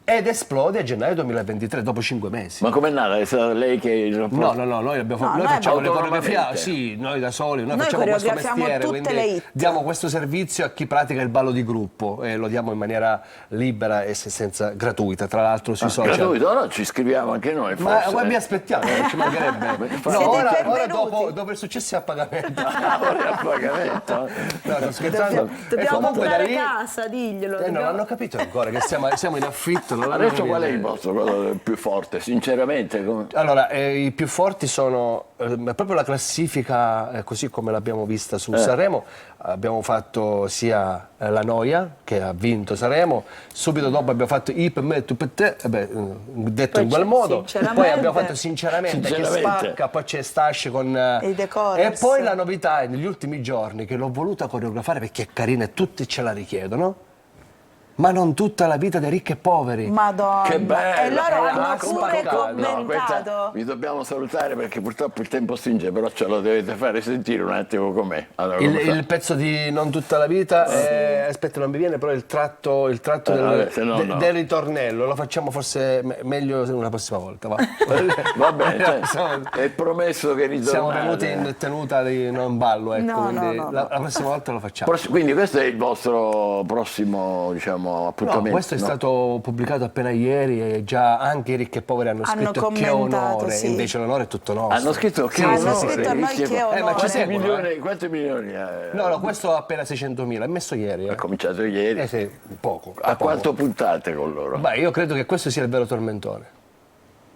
ed esplode a gennaio 2023, dopo 5 mesi. Ma com'è nata? È stata lei che... No, noi, noi noi facciamo le autonomamente. coreografie, sì, noi da soli, noi Noi facciamo questo coreografiamo mestiere, tutte quindi le hit. diamo questo servizio a chi pratica il ballo di gruppo e lo diamo in maniera libera e senza gratuita, tra l'altro sui social. Gratuito, ora ci iscriviamo anche noi, Ma forse. vi aspettiamo, ci mancherebbe. No, Siete ora benvenuti. dopo il successo è a pagamento. Ora a pagamento. No, sto scherzando. Dobbiamo Comunque da comprare lì- casa, diglielo. non dobbiamo- hanno capito ancora che siamo in affitto. Non l'hanno Adesso capito. qual è il vostro quello più forte, sinceramente? Allora, i più forti sono proprio la classifica, così come l'abbiamo vista su Sanremo. Abbiamo fatto sia La Noia, che ha vinto Sanremo, subito dopo abbiamo fatto I per me, tu per te, detto Poi in quel c'è modo, Sinceramente. poi abbiamo fatto Sinceramente, che spacca, poi c'è Stash con... I Decorers. e poi la novità è negli ultimi giorni che l'ho voluta coreografare perché è carina e tutti ce la richiedono, ma non tutta la vita dei ricchi e poveri. Madonna. Che bello! E loro hanno ma pure spaccato. commentato. questa vi dobbiamo salutare perché purtroppo il tempo stringe, però ce lo dovete fare sentire un attimo com'è. Allora, come fa? Il pezzo di Non tutta la vita, aspetta non mi viene, però il tratto vabbè, se no, no. del ritornello, lo facciamo forse meglio una prossima volta. Va, Va bene, è promesso che siamo ritornate. venuti in tenuta di non ballo, ecco, No, quindi no. la prossima volta lo facciamo. Quindi questo è il vostro prossimo, diciamo, No, appuntamento? questo è stato pubblicato appena ieri e già anche i ricchi e poveri hanno Hanno scritto che commentato, onore, sì. invece l'onore è tutto nostro. Hanno scritto che Hanno onore, scritto noi ricchi e che poveri. onore. ma ci Quanti seguono, milioni? Quanti milioni No, questo ha appena 600.000, è messo ieri. ha cominciato ieri? Sì, poco. A poco. quanto puntate con loro? Beh, io credo che questo sia il vero tormentone.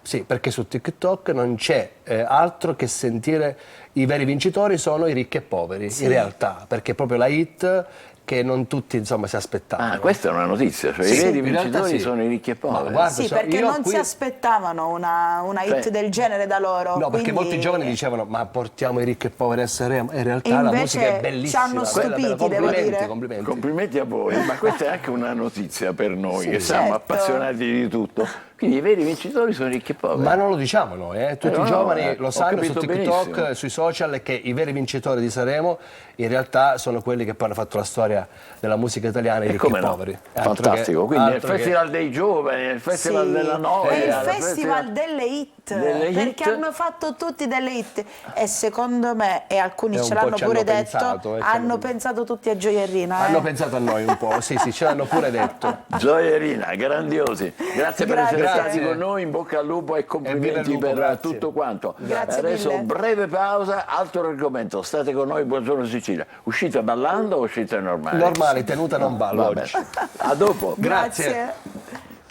Sì, perché su TikTok non c'è altro che sentire i veri vincitori sono i ricchi e poveri, in realtà, perché proprio la hit che non tutti insomma si aspettavano. Ah, questa è una notizia, cioè Sì, i veri in realtà vincitori sì. sono i ricchi e poveri. guarda, Sì, perché io non qui- si aspettavano una hit del genere da loro. No, perché quindi molti giovani dicevano ma portiamo i ricchi e poveri a Sanremo, e in realtà la invece musica è bellissima. ci hanno stupiti, devo dire. Complimenti. Complimenti a voi, ma questa è anche una notizia per noi Sì, che siamo certo. appassionati di tutto. Quindi i veri vincitori sono ricchi e poveri. Ma non lo diciamo noi, tutti no, i giovani ho lo sanno su capito TikTok, benissimo. sui social, che i veri vincitori di Sanremo in realtà sono quelli che poi hanno fatto la storia della musica italiana, i ricchi Come e no? poveri. Fantastico, quindi è il altro che- Festival dei giovani, è il Festival Sì, della noia. è il il festival delle hit, delle perché hit. hanno fatto tutti delle hit e secondo me, e alcuni E un ce po' l'hanno ci pure hanno detto, pensato, hanno pensato tutti a Gioierina. Hanno pensato a noi un po', sì, ce l'hanno pure detto. Gioierina, grandiosi. Grazie per essere Grazie. stati con noi, in bocca al lupo e complimenti viva il lupo, per grazie. tutto quanto. Grazie Adesso mille. breve pausa, altro argomento. State con noi, buongiorno Sicilia. Uscite ballando o uscite normali? Normale, tenuta non ballo Va oggi. bene. A dopo. Grazie.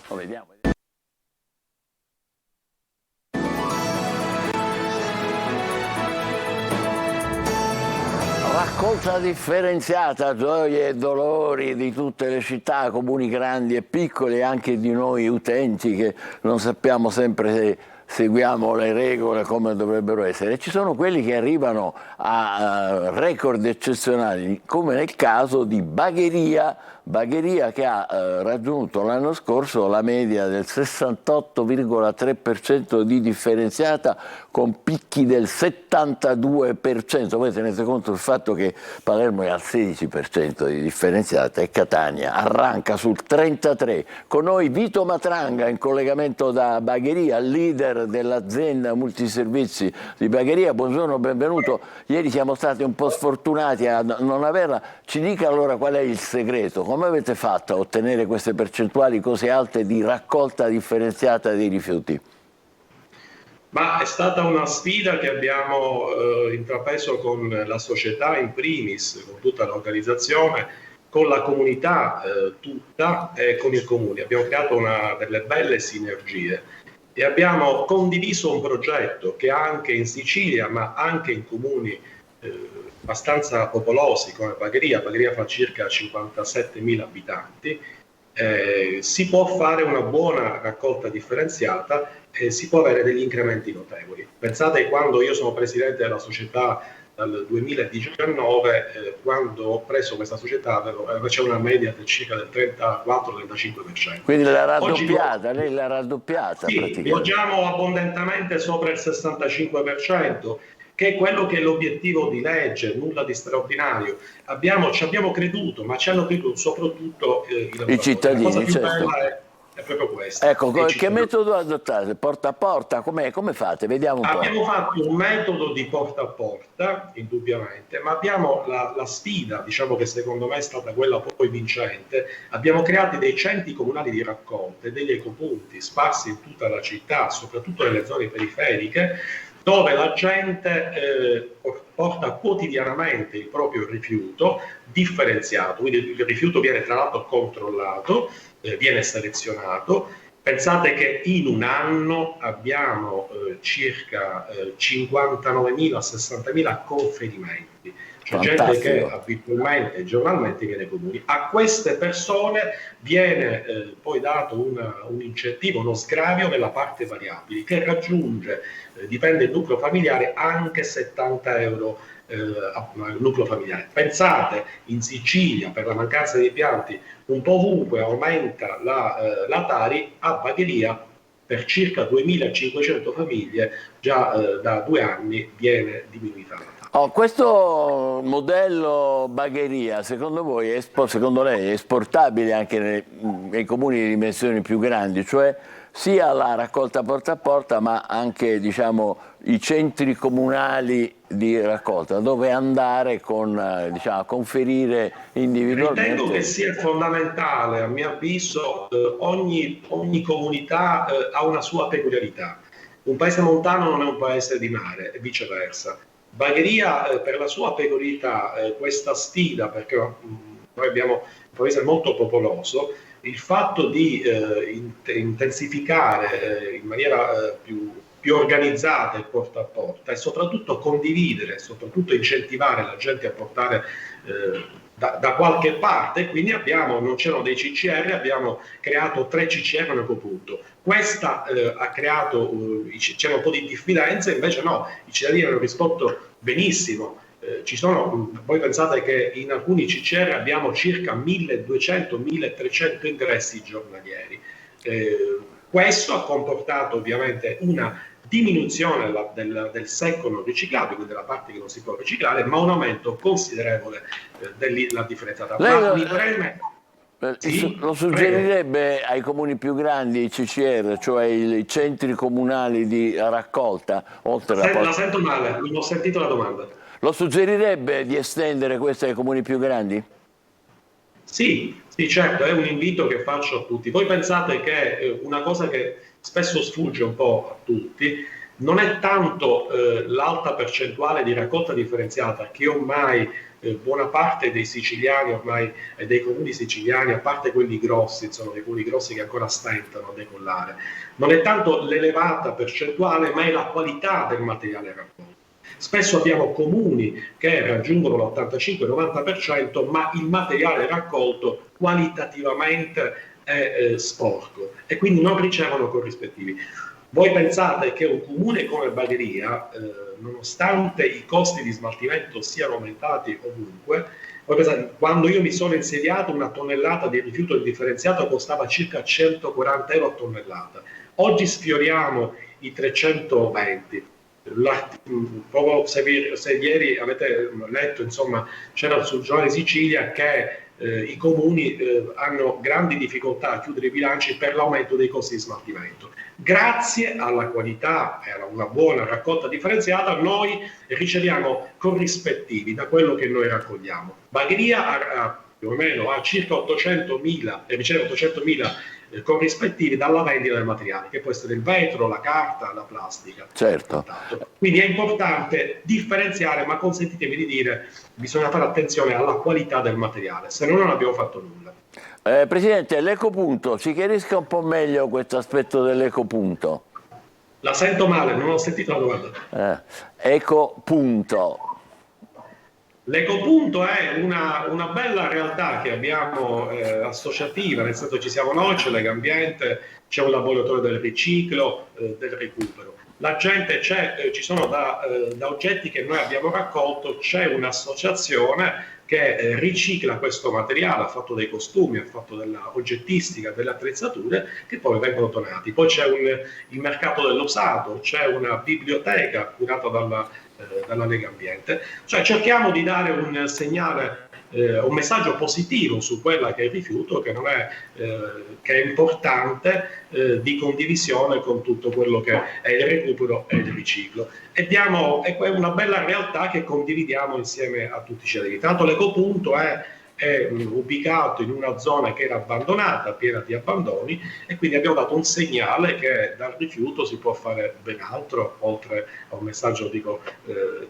Lo vediamo. Raccolta differenziata, gioie e dolori di tutte le città, comuni grandi e piccoli, e anche di noi utenti che non sappiamo sempre se seguiamo le regole come dovrebbero essere. Ci sono quelli che arrivano a record eccezionali, come nel caso di Bagheria che ha raggiunto l'anno scorso la media del 68,3% di differenziata con picchi del 72%. Voi tenete conto del fatto che Palermo è al 16% di differenziata e Catania arranca sul 33%. Con noi Vito Matranga in collegamento da Bagheria, leader dell'azienda multiservizi di Bagheria. Buongiorno, benvenuto. Ieri siamo stati un po' sfortunati a non averla. Ci dica allora qual è il segreto. Come avete fatto a ottenere queste percentuali così alte di raccolta differenziata dei rifiuti? Ma è stata una sfida che abbiamo intrapreso con la società in primis, con tutta l'organizzazione, con la comunità tutta e con il comune. Abbiamo creato delle belle sinergie e abbiamo condiviso un progetto che anche in Sicilia, ma anche in comuni abbastanza popolosi come Bagheria fa circa 57.000 abitanti, si può fare una buona raccolta differenziata e si può avere degli incrementi notevoli. Pensate, quando io sono presidente della società dal 2019, quando ho preso questa società c'era una media del circa del 34-35%. Quindi l'ha raddoppiata, lei l'ha raddoppiata Sì, praticamente. viaggiamo abbondantemente sopra il 65%, che è quello che è l'obiettivo di legge, nulla di straordinario. Ci abbiamo creduto, ma ci hanno creduto soprattutto i lavoratori. cittadini, La cosa più certo. bella è proprio questa. Ecco, E che metodo adottate? Porta a porta? Come fate? Vediamo un po'. Abbiamo fatto un metodo di porta a porta, indubbiamente, ma abbiamo la sfida, diciamo che secondo me è stata quella poi vincente. Abbiamo creato dei centri comunali di raccolte, degli ecopunti sparsi in tutta la città, soprattutto nelle zone periferiche, dove la gente porta quotidianamente il proprio rifiuto differenziato, quindi il rifiuto viene tra l'altro controllato, viene selezionato. Pensate che in un anno abbiamo circa 59.000-60.000 conferimenti, cioè gente che abitualmente, giornalmente viene comuni. A queste persone viene poi dato un incentivo, uno sgravio nella parte variabili, che raggiunge, dipende dal nucleo familiare, anche 70 euro al nucleo familiare. Pensate, in Sicilia, per la mancanza di impianti, un po' ovunque aumenta la Tari, a Bagheria per circa 2.500 famiglie già da 2 anni viene diminuita la Tari. Questo modello Bagheria, secondo voi, secondo lei, è esportabile anche nei comuni di dimensioni più grandi, cioè sia la raccolta porta a porta, ma anche, diciamo, i centri comunali di raccolta, dove andare con, diciamo, a conferire individualmente? Ritengo che sia fondamentale, a mio avviso, ogni comunità ha una sua peculiarità. Un paese montano non è un paese di mare e viceversa. Bagheria, per la sua peculiarità, questa sfida, perché noi abbiamo un paese molto popoloso, il fatto di intensificare in maniera più organizzata il porta a porta e soprattutto condividere, soprattutto incentivare la gente a portare da qualche parte, quindi non c'erano dei CCR, abbiamo creato 3 CCR con Ecopunto. Questa ha creato, c'era un po' di diffidenza, invece no, i cittadini hanno risposto benissimo. Voi pensate che in alcuni CCR abbiamo circa 1200-1300 ingressi giornalieri. Questo ha comportato ovviamente una diminuzione del secco non riciclabile, quindi della parte che non si può riciclare, ma un aumento considerevole della differenziata. Ma mi preme... Sì, lo suggerirebbe ai comuni più grandi, i CCR, cioè i centri comunali di raccolta? La sento male, non ho sentito la domanda. Lo suggerirebbe di estendere questo ai comuni più grandi? Sì, certo, è un invito che faccio a tutti. Voi pensate che una cosa che spesso sfugge un po' a tutti non è tanto l'alta percentuale di raccolta differenziata che ormai buona parte dei siciliani, ormai dei comuni siciliani, a parte quelli grossi, insomma, dei comuni grossi che ancora stentano a decollare, non è tanto l'elevata percentuale, ma è la qualità del materiale raccolto. Spesso abbiamo comuni che raggiungono l'85-90%, ma il materiale raccolto qualitativamente è sporco e quindi non ricevono corrispettivi. Voi pensate che un comune come Bagheria, nonostante i costi di smaltimento siano aumentati ovunque, voi pensate, quando io mi sono insediato una tonnellata di rifiuto indifferenziato costava circa 140 euro a tonnellata. Oggi sfioriamo i 320. Proprio se ieri avete letto, insomma, c'era sul giornale Sicilia che i comuni hanno grandi difficoltà a chiudere i bilanci per l'aumento dei costi di smaltimento. Grazie alla qualità e a una buona raccolta differenziata noi riceviamo corrispettivi da quello che noi raccogliamo. Bagheria più o meno ha circa 800.000, riceve 800.000 corrispettivi dalla vendita del materiale, che può essere il vetro, la carta, la plastica. Certo. Quindi è importante differenziare, ma consentitemi di dire, bisogna fare attenzione alla qualità del materiale, se no non abbiamo fatto nulla. Presidente, l'ecopunto, ci chiarisca un po' meglio questo aspetto dell'ecopunto. La sento male, non ho sentito la domanda. Ecopunto. L'ecopunto è una bella realtà che abbiamo associativa, nel senso ci siamo noi, c'è Legambiente, c'è un laboratorio del riciclo, del recupero. La gente ci sono da oggetti che noi abbiamo raccolto, c'è un'associazione che ricicla questo materiale, ha fatto dei costumi, ha fatto della oggettistica, delle attrezzature che poi vengono donati. Poi c'è il mercato dell'usato, c'è una biblioteca curata dalla Legambiente. Cioè cerchiamo di dare un segnale, un messaggio positivo su quella che è il rifiuto, che non è che è importante, di condivisione con tutto quello che è il recupero e il riciclo. È una bella realtà che condividiamo insieme a tutti i cittadini. Tanto l'ecopunto è ubicato in una zona che era abbandonata, piena di abbandoni, e quindi abbiamo dato un segnale che dal rifiuto si può fare ben altro, oltre a un messaggio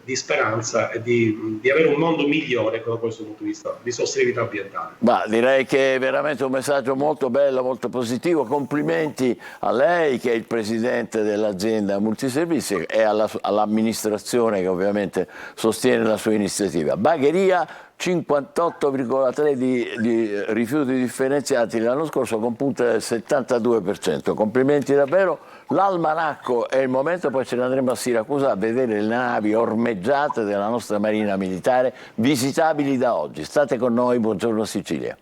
di speranza e di avere un mondo migliore da questo punto di vista di sostenibilità ambientale. Direi che è veramente un messaggio molto bello, molto positivo. Complimenti a lei che è il presidente dell'azienda Multiservizi e all'amministrazione che ovviamente sostiene la sua iniziativa. Bagheria 58,3 di rifiuti differenziati l'anno scorso con punte del 72%. Complimenti davvero. L'almanacco è il momento, poi ce ne andremo a Siracusa a vedere le navi ormeggiate della nostra Marina Militare, visitabili da oggi. State con noi, buongiorno Sicilia.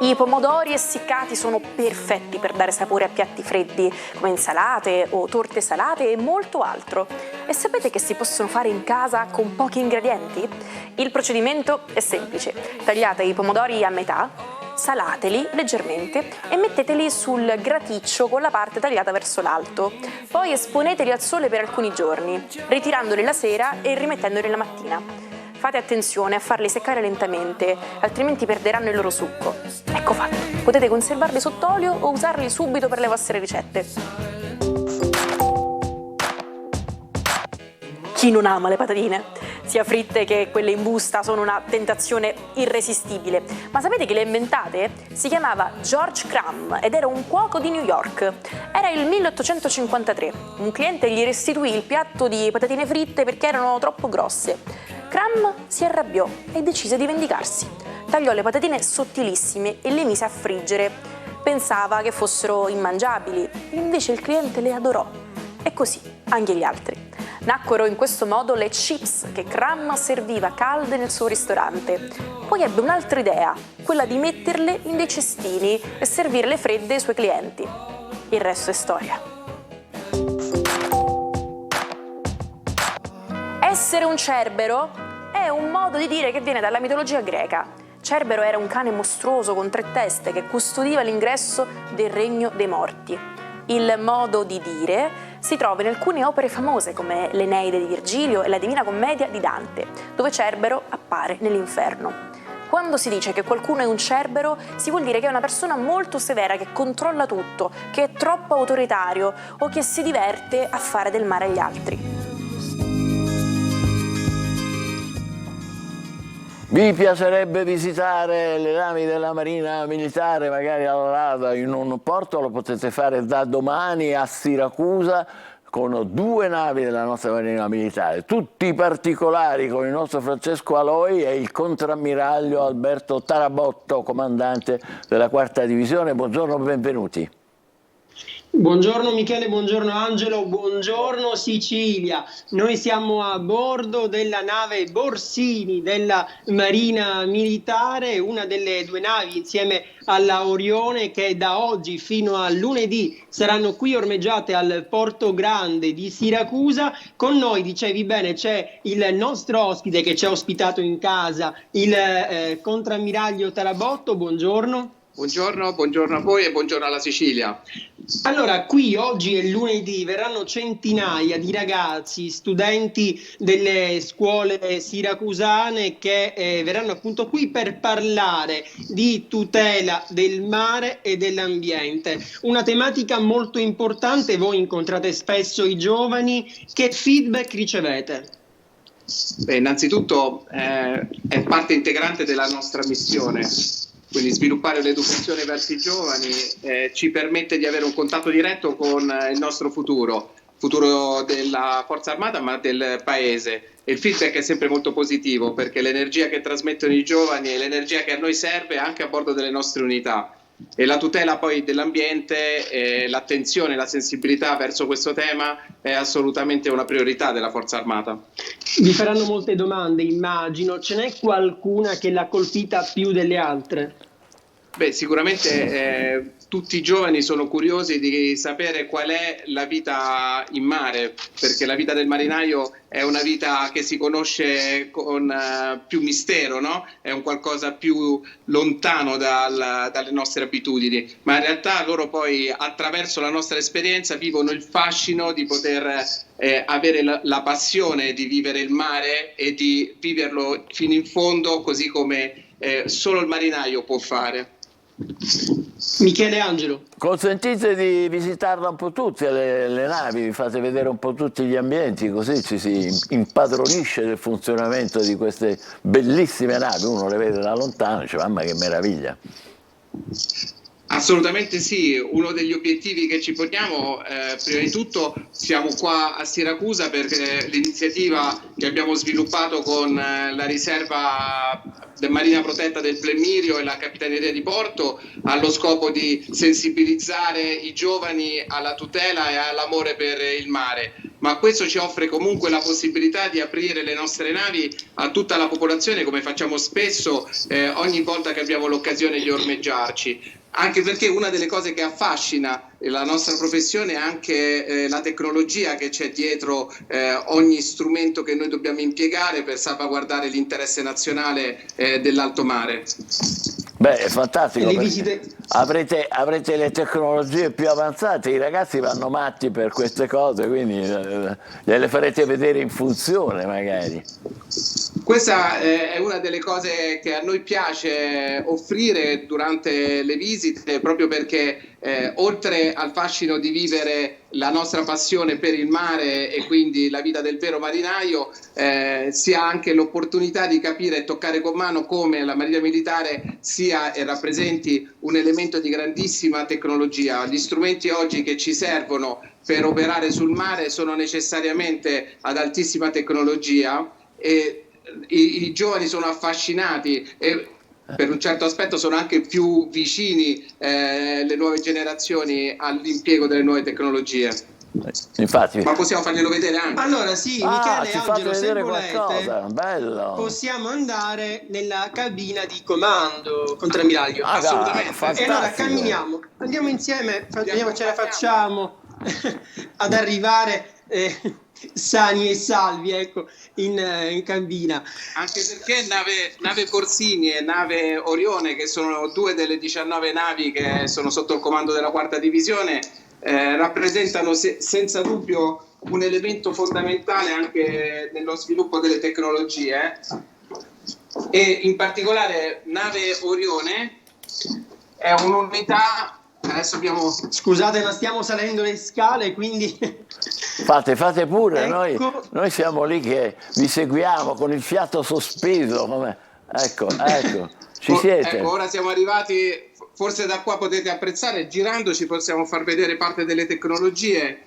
I pomodori essiccati sono perfetti per dare sapore a piatti freddi come insalate o torte salate e molto altro. E sapete che si possono fare in casa con pochi ingredienti? Il procedimento è semplice. Tagliate i pomodori a metà, salateli leggermente e metteteli sul graticcio con la parte tagliata verso l'alto. Poi esponeteli al sole per alcuni giorni, ritirandoli la sera e rimettendoli la mattina. Fate attenzione a farli seccare lentamente, altrimenti perderanno il loro succo. Ecco fatto, potete conservarli sott'olio o usarli subito per le vostre ricette. Chi non ama le patatine? sia fritte che quelle in busta sono una tentazione irresistibile. Ma sapete chi le ha inventate? Si chiamava George Crumb ed era un cuoco di New York. Era il 1853. Un cliente gli restituì il piatto di patatine fritte perché erano troppo grosse. Crumb si arrabbiò e decise di vendicarsi. Tagliò le patatine sottilissime e le mise a friggere. Pensava che fossero immangiabili, invece il cliente le adorò. E così anche gli altri. Nacquero in questo modo le chips che Crumb serviva calde nel suo ristorante. Poi ebbe un'altra idea, quella di metterle in dei cestini e servirle fredde ai suoi clienti. Il resto è storia. Essere un cerbero è un modo di dire che viene dalla mitologia greca. Cerbero era un cane mostruoso con 3 teste che custodiva l'ingresso del regno dei morti. Il modo di dire si trova in alcune opere famose come l'Eneide di Virgilio e la Divina Commedia di Dante, dove Cerbero appare nell'inferno. Quando si dice che qualcuno è un cerbero, si vuol dire che è una persona molto severa, che controlla tutto, che è troppo autoritario o che si diverte a fare del male agli altri. Vi piacerebbe visitare le navi della Marina Militare, magari a Lada in un porto? Lo potete fare da domani a Siracusa con 2 navi della nostra Marina Militare. Tutti i particolari con il nostro Francesco Aloi e il contrammiraglio Alberto Tarabotto, comandante della 4ª Divisione. Buongiorno, benvenuti. Buongiorno Michele, buongiorno Angelo, buongiorno Sicilia. Noi siamo a bordo della nave Borsini della Marina Militare, una delle 2 navi insieme alla Orione che da oggi fino a lunedì saranno qui ormeggiate al Porto Grande di Siracusa. Con noi, dicevi bene, c'è il nostro ospite che ci ha ospitato in casa, il contrammiraglio Tarabotto. Buongiorno. Buongiorno a voi e buongiorno alla Sicilia. Allora, qui oggi è lunedì, verranno centinaia di ragazzi, studenti delle scuole siracusane che verranno appunto qui per parlare di tutela del mare e dell'ambiente. Una tematica molto importante, voi incontrate spesso i giovani, che feedback ricevete? Beh, innanzitutto è parte integrante della nostra missione. Quindi sviluppare l'educazione verso i giovani ci permette di avere un contatto diretto con il nostro futuro della Forza Armata ma del Paese. E il feedback è sempre molto positivo perché l'energia che trasmettono i giovani è l'energia che a noi serve anche a bordo delle nostre unità. E la tutela poi dell'ambiente, l'attenzione e la sensibilità verso questo tema è assolutamente una priorità della Forza Armata. Vi faranno molte domande, immagino. Ce n'è qualcuna che l'ha colpita più delle altre? Beh, sicuramente tutti i giovani sono curiosi di sapere qual è la vita in mare, perché la vita del marinaio è una vita che si conosce con più mistero, no? È un qualcosa più lontano dalle nostre abitudini, ma in realtà loro poi attraverso la nostra esperienza vivono il fascino di poter avere la passione di vivere il mare e di viverlo fino in fondo, così come solo il marinaio può fare. Michele Angelo. Consentite di visitarla un po' tutte le navi, vi fate vedere un po' tutti gli ambienti, così ci si impadronisce del funzionamento di queste bellissime navi. Uno le vede da lontano e dice mamma che meraviglia. Assolutamente sì, uno degli obiettivi che ci poniamo, prima di tutto siamo qua a Siracusa perché l'iniziativa che abbiamo sviluppato con la riserva marina protetta del Plemirio e la Capitaneria di Porto ha lo scopo di sensibilizzare i giovani alla tutela e all'amore per il mare, ma questo ci offre comunque la possibilità di aprire le nostre navi a tutta la popolazione, come facciamo spesso ogni volta che abbiamo l'occasione di ormeggiarci. Anche perché una delle cose che affascina la nostra professione è anche la tecnologia che c'è dietro ogni strumento che noi dobbiamo impiegare per salvaguardare l'interesse nazionale dell'alto mare. Beh, è fantastico, avrete le tecnologie più avanzate, i ragazzi vanno matti per queste cose, quindi gliele farete vedere in funzione magari. Questa è una delle cose che a noi piace offrire durante le visite, proprio perché oltre al fascino di vivere la nostra passione per il mare e quindi la vita del vero marinaio, si ha anche l'opportunità di capire e toccare con mano come la Marina Militare sia e rappresenti un elemento di grandissima tecnologia. Gli strumenti oggi che ci servono per operare sul mare sono necessariamente ad altissima tecnologia e i giovani sono affascinati e per un certo aspetto sono anche più vicini le nuove generazioni all'impiego delle nuove tecnologie. Infatti. Ma possiamo farglielo vedere anche? Allora sì, Michele e Angelo, se volete bello. possiamo andare nella cabina di comando, contrammiraglio. Assolutamente. E allora camminiamo, andiamo insieme, vediamo ce la facciamo ad arrivare sani e salvi, ecco, in cabina. Anche perché nave Borsini e nave Orione, che sono due delle 19 navi che sono sotto il comando della 4ª divisione, rappresentano senza dubbio un elemento fondamentale anche nello sviluppo delle tecnologie, e in particolare nave Orione è un'unità. Adesso abbiamo... Scusate, ma stiamo salendo le scale, quindi... Fate pure, ecco. noi siamo lì che vi seguiamo con il fiato sospeso. Ecco, ci siete. Ecco, ora siamo arrivati, forse da qua potete apprezzare, girandoci possiamo far vedere parte delle tecnologie.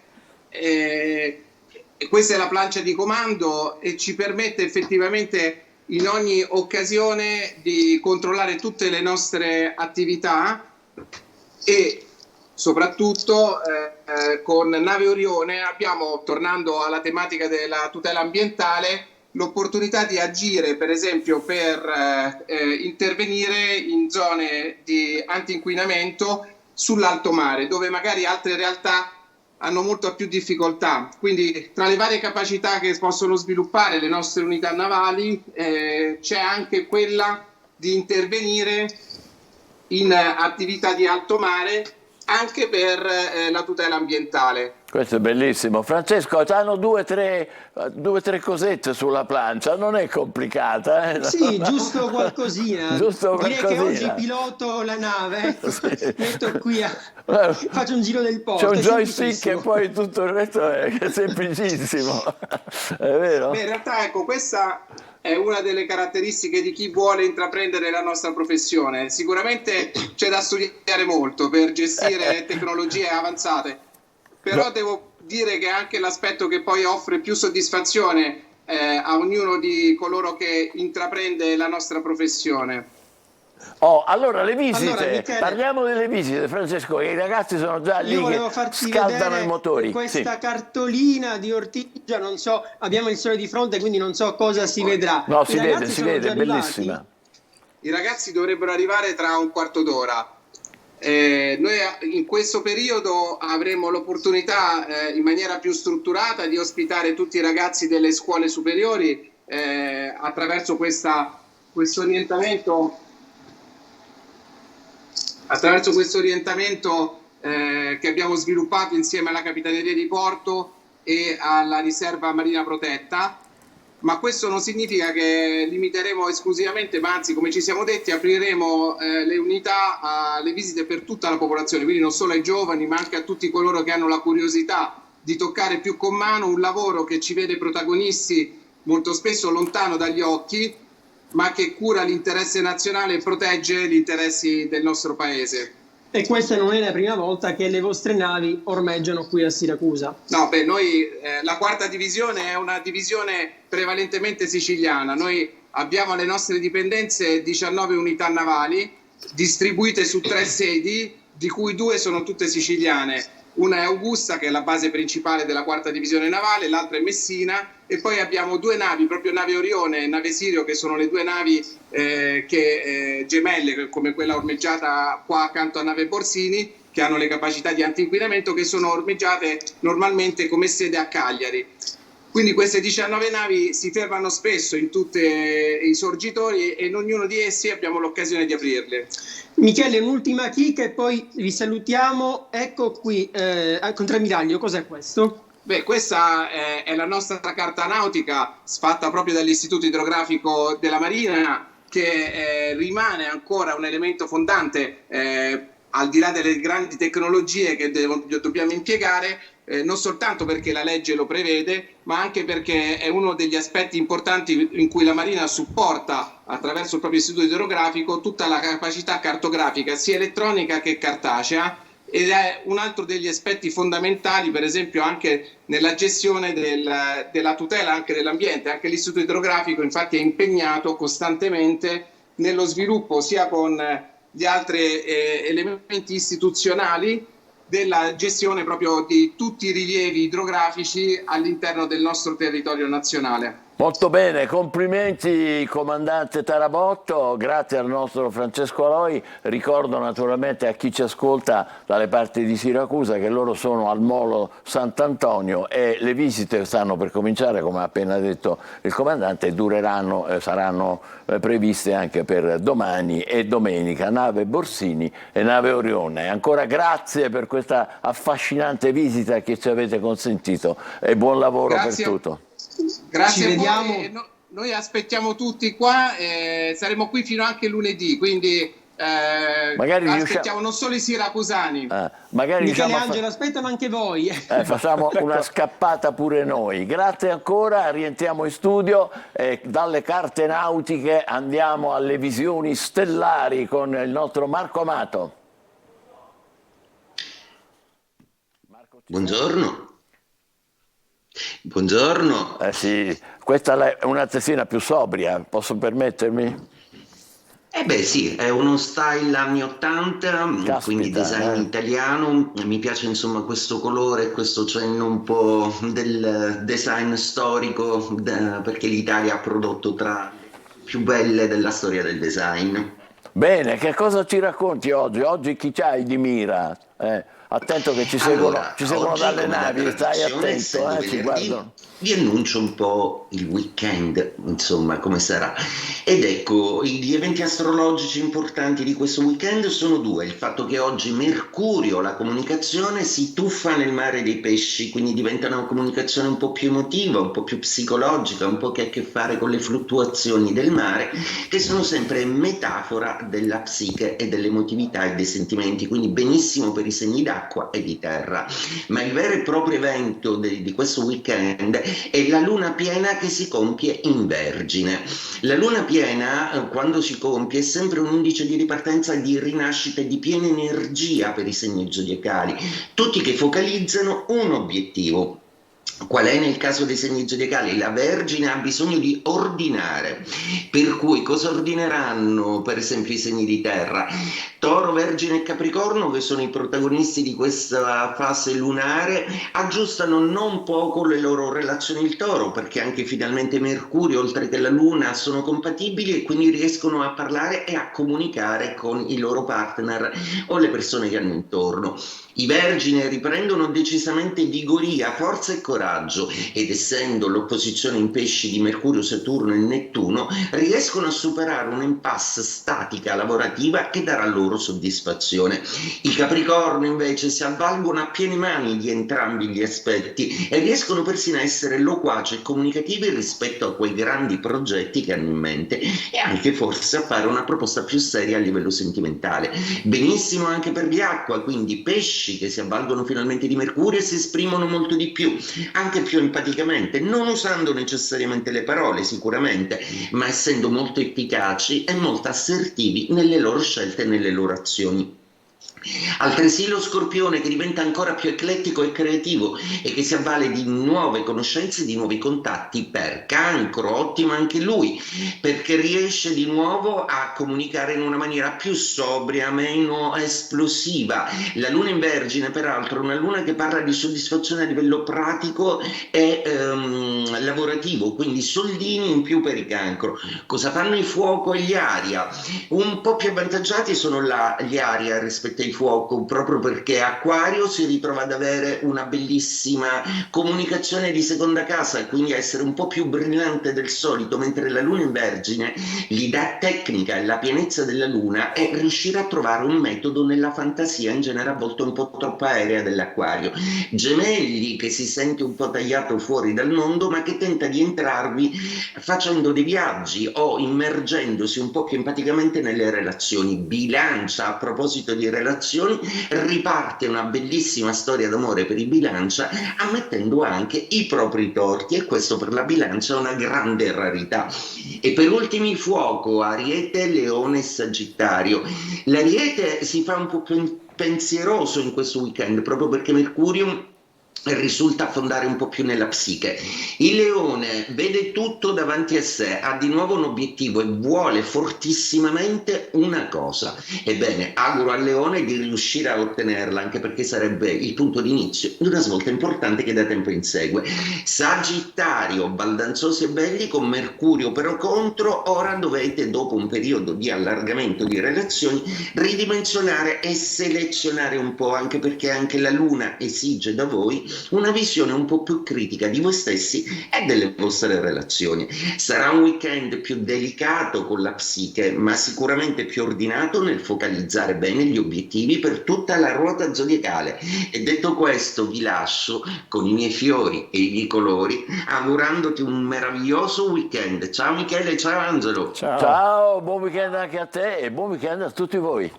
Questa è la plancia di comando e ci permette effettivamente in ogni occasione di controllare tutte le nostre attività. E soprattutto con nave Orione abbiamo, tornando alla tematica della tutela ambientale, l'opportunità di agire per esempio per intervenire in zone di anti-inquinamento sull'alto mare, dove magari altre realtà hanno molto più difficoltà. Quindi tra le varie capacità che possono sviluppare le nostre unità navali c'è anche quella di intervenire in attività di alto mare anche per la tutela ambientale. Questo è bellissimo. Francesco, hanno due o tre cosette sulla plancia, non è complicata. Sì, giusto qualcosina. Direi che oggi piloto la nave, sì. Metto qui faccio un giro del porto. C'è un joystick e poi tutto il resto è semplicissimo. È vero? Beh, in realtà ecco, questa è una delle caratteristiche di chi vuole intraprendere la nostra professione. Sicuramente c'è da studiare molto per gestire tecnologie avanzate, però devo dire che anche l'aspetto che poi offre più soddisfazione a ognuno di coloro che intraprende la nostra professione. Allora le visite, Michele, parliamo delle visite, Francesco, che i ragazzi sono già lì che scaldano i motori. Questa cartolina di Ortigia, non so, abbiamo il sole di fronte, quindi non so cosa si vedrà. No, si vede, è bellissima. I ragazzi dovrebbero arrivare tra un quarto d'ora. Noi in questo periodo avremo l'opportunità in maniera più strutturata di ospitare tutti i ragazzi delle scuole superiori attraverso questo orientamento che abbiamo sviluppato insieme alla Capitaneria di Porto e alla Riserva Marina Protetta. Ma questo non significa che limiteremo esclusivamente, ma anzi, come ci siamo detti, apriremo le unità alle visite per tutta la popolazione, quindi non solo ai giovani, ma anche a tutti coloro che hanno la curiosità di toccare più con mano un lavoro che ci vede protagonisti molto spesso lontano dagli occhi, ma che cura l'interesse nazionale e protegge gli interessi del nostro paese. E questa non è la prima volta che le vostre navi ormeggiano qui a Siracusa. No, noi la 4ª divisione è una divisione prevalentemente siciliana. Noi abbiamo alle nostre dipendenze 19 unità navali distribuite su 3 sedi, di cui 2 sono tutte siciliane. Una è Augusta, che è la base principale della 4ª divisione navale, l'altra è Messina, e poi abbiamo 2 navi, proprio nave Orione e nave Sirio, che sono le 2 navi gemelle, come quella ormeggiata qua accanto a nave Borsini, che hanno le capacità di antinquinamento, che sono ormeggiate normalmente come sede a Cagliari. Quindi queste 19 navi si fermano spesso in tutti i sorgitori e in ognuno di essi abbiamo l'occasione di aprirle. Michele, un'ultima chicca e poi vi salutiamo. Ecco qui, contrammiraglio, cos'è questo? Beh, questa è la nostra carta nautica fatta proprio dall'Istituto Idrografico della Marina, che rimane ancora un elemento fondante al di là delle grandi tecnologie che dobbiamo impiegare, non soltanto perché la legge lo prevede, ma anche perché è uno degli aspetti importanti in cui la Marina supporta attraverso il proprio istituto idrografico tutta la capacità cartografica, sia elettronica che cartacea, ed è un altro degli aspetti fondamentali, per esempio anche nella gestione della tutela anche dell'ambiente. Anche l'Istituto Idrografico infatti è impegnato costantemente nello sviluppo, sia con gli altri elementi istituzionali, della gestione proprio di tutti i rilievi idrografici all'interno del nostro territorio nazionale. Molto bene, complimenti comandante Tarabotto, grazie al nostro Francesco Aloi. Ricordo naturalmente a chi ci ascolta dalle parti di Siracusa che loro sono al Molo Sant'Antonio e le visite stanno per cominciare, come ha appena detto il comandante, e dureranno, saranno previste anche per domani e domenica. Nave Borsini e nave Orione. Ancora grazie per questa affascinante visita che ci avete consentito e buon lavoro per tutto. Grazie Ci a vediamo. voi. Noi aspettiamo tutti qua, saremo qui fino anche lunedì, quindi magari aspettiamo non solo i siracusani. Magari Michele e Angelo aspettano anche voi. Facciamo una scappata pure noi. Grazie ancora, rientriamo in studio e dalle carte nautiche andiamo alle visioni stellari con il nostro Marco Amato. Buongiorno. Buongiorno. Sì, questa è una tessina più sobria, posso permettermi? Beh sì, è uno style anni 80, quindi design italiano. Mi piace insomma questo colore, questo cenno un po' del design storico, perché l'Italia ha prodotto tra le più belle della storia del design. Bene, che cosa ci racconti oggi? Oggi chi c'hai di mira? Attento che ci seguono, Oggi, dalle come da navi, stai tradizione, attento, essendo ci venerdì, guardano. vi annuncio un po' il weekend, insomma, come sarà. Ed ecco, gli eventi astrologici importanti di questo weekend sono due. Il fatto che oggi Mercurio, la comunicazione, si tuffa nel mare dei pesci, quindi diventa una comunicazione un po' più emotiva, un po' più psicologica, un po' che ha a che fare con le fluttuazioni del mare, che sono sempre metafora della psiche e dell'emotività e dei sentimenti, quindi benissimo per i segni d'acqua e di terra. Ma il vero e proprio evento di questo weekend è la luna piena che si compie in Vergine. La luna piena, quando si compie, è sempre un indice di ripartenza, di rinascita e di piena energia per i segni zodiacali, tutti che focalizzano un obiettivo. Qual è nel caso dei segni zodiacali? La Vergine ha bisogno di ordinare, per cui cosa ordineranno per esempio i segni di terra? Toro, Vergine e Capricorno, che sono i protagonisti di questa fase lunare, aggiustano non poco le loro relazioni. Il Toro, perché anche finalmente Mercurio oltre che la Luna sono compatibili e quindi riescono a parlare e a comunicare con i loro partner o le persone che hanno intorno. I Vergine riprendono decisamente vigoria, forza e coraggio, ed essendo l'opposizione in pesci di Mercurio, Saturno e Nettuno, riescono a superare un'impasse statica lavorativa che darà loro soddisfazione. I Capricorno invece si avvalgono a piene mani di entrambi gli aspetti e riescono persino a essere loquaci e comunicativi rispetto a quei grandi progetti che hanno in mente e anche forse a fare una proposta più seria a livello sentimentale. Benissimo anche per gli Acqua, quindi pesci che si avvalgono finalmente di Mercurio e si esprimono molto di più, anche più empaticamente, non usando necessariamente le parole sicuramente, ma essendo molto efficaci e molto assertivi nelle loro scelte e nelle loro azioni. Altresì lo Scorpione, che diventa ancora più eclettico e creativo e che si avvale di nuove conoscenze e di nuovi contatti per Cancro, ottimo anche lui, perché riesce di nuovo a comunicare in una maniera più sobria, meno esplosiva. La Luna in Vergine, peraltro, è una luna che parla di soddisfazione a livello pratico e lavorativo, quindi soldini in più per i Cancro. Cosa fanno i Fuoco e gli Aria? Un po' più avvantaggiati sono gli Aria rispetto ai fuoco, proprio perché Acquario si ritrova ad avere una bellissima comunicazione di seconda casa e quindi a essere un po' più brillante del solito, mentre la Luna in Vergine gli dà tecnica e la pienezza della Luna e riuscire a trovare un metodo nella fantasia, in genere a volte un po' troppo aerea dell'Acquario. Gemelli, che si sente un po' tagliato fuori dal mondo, ma che tenta di entrarvi facendo dei viaggi o immergendosi un po' più empaticamente nelle relazioni. Bilancia, a proposito di relazioni, riparte una bellissima storia d'amore per i Bilancia, ammettendo anche i propri torti, e questo per la Bilancia è una grande rarità. E per ultimi Fuoco, Ariete, Leone e Sagittario. L'Ariete si fa un po' più pensieroso in questo weekend, proprio perché Mercurio risulta affondare un po' più nella psiche. Il Leone vede tutto davanti a sé, ha di nuovo un obiettivo e vuole fortissimamente una cosa. Ebbene, auguro al Leone di riuscire a ottenerla, anche perché sarebbe il punto di inizio di una svolta importante che da tempo insegue. Sagittario, baldanzosi e belli con Mercurio però contro. Ora dovete, dopo un periodo di allargamento di relazioni, ridimensionare e selezionare un po', anche perché anche la Luna esige da voi una visione un po' più critica di voi stessi e delle vostre relazioni. Sarà un weekend più delicato con la psiche, ma sicuramente più ordinato nel focalizzare bene gli obiettivi per tutta la ruota zodiacale. E detto questo vi lascio con i miei fiori e i miei colori, augurandoti un meraviglioso weekend. Ciao Michele, ciao Angelo. Ciao, buon weekend anche a te e buon weekend a tutti voi.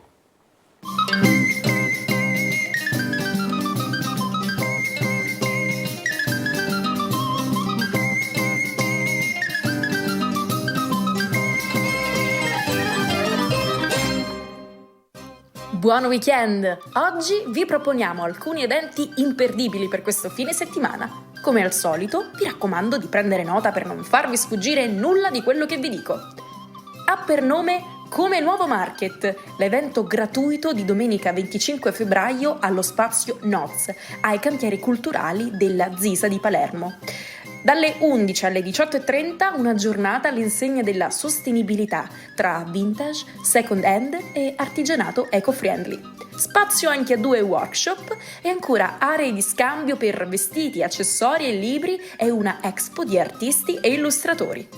Buon weekend! Oggi vi proponiamo alcuni eventi imperdibili per questo fine settimana. Come al solito, vi raccomando di prendere nota per non farvi sfuggire nulla di quello che vi dico. Ha per nome Come Nuovo Market, l'evento gratuito di domenica 25 febbraio allo spazio Noz, ai cantieri culturali della Zisa di Palermo. Dalle 11 alle 18.30 una giornata all'insegna della sostenibilità tra vintage, second hand e artigianato eco-friendly. Spazio anche a 2 workshop e ancora aree di scambio per vestiti, accessori e libri e una expo di artisti e illustratori.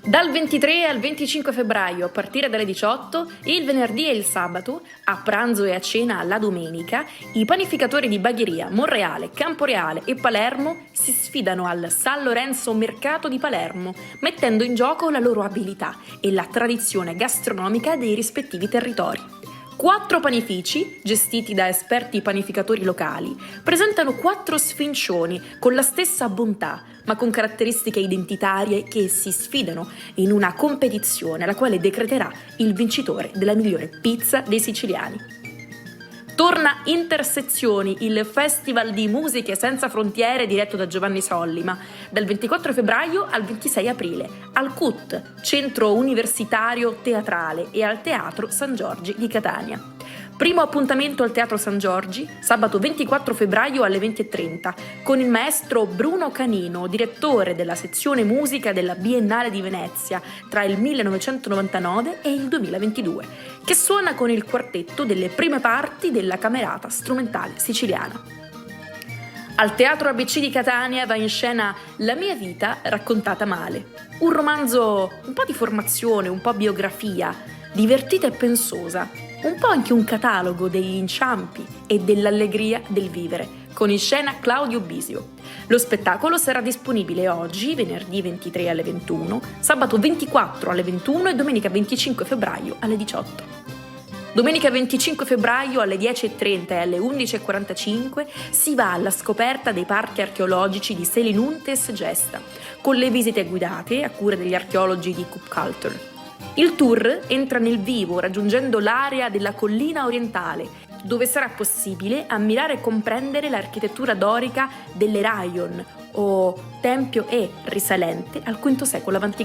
Dal 23 al 25 febbraio, a partire dalle 18, il venerdì e il sabato, a pranzo e a cena la domenica, i panificatori di Bagheria, Monreale, Camporeale e Palermo si sfidano al San Lorenzo Mercato di Palermo, mettendo in gioco la loro abilità e la tradizione gastronomica dei rispettivi territori. 4 panifici, gestiti da esperti panificatori locali, presentano 4 sfincioni con la stessa bontà, ma con caratteristiche identitarie che si sfidano in una competizione la quale decreterà il vincitore della migliore pizza dei siciliani. Torna Intersezioni, il festival di musiche senza frontiere diretto da Giovanni Sollima, dal 24 febbraio al 26 aprile, al CUT, Centro Universitario Teatrale, e al Teatro San Giorgi di Catania. Primo appuntamento al Teatro San Giorgi, sabato 24 febbraio alle 20.30, con il maestro Bruno Canino, direttore della sezione musica della Biennale di Venezia tra il 1999 e il 2022, che suona con il quartetto delle prime parti della Camerata Strumentale Siciliana. Al Teatro ABC di Catania va in scena La mia vita raccontata male, un romanzo un po' di formazione, un po' biografia, divertita e pensosa, un po' anche un catalogo degli inciampi e dell'allegria del vivere, con in scena Claudio Bisio. Lo spettacolo sarà disponibile oggi, venerdì 23 alle 21, sabato 24 alle 21 e domenica 25 febbraio alle 18. Domenica 25 febbraio alle 10.30 e alle 11.45 si va alla scoperta dei parchi archeologici di Selinuntes Gesta, con le visite guidate a cura degli archeologi di Coop Culture. Il tour entra nel vivo raggiungendo l'area della collina orientale, dove sarà possibile ammirare e comprendere l'architettura dorica dell'Eraion, o tempio risalente al V secolo a.C.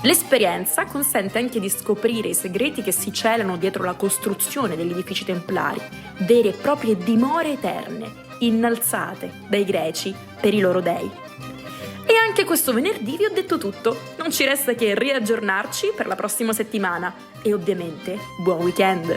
L'esperienza consente anche di scoprire i segreti che si celano dietro la costruzione degli edifici templari, vere e proprie dimore eterne, innalzate dai greci per i loro dei. E anche Anche questo venerdì vi ho detto tutto, non ci resta che riaggiornarci per la prossima settimana e ovviamente buon weekend!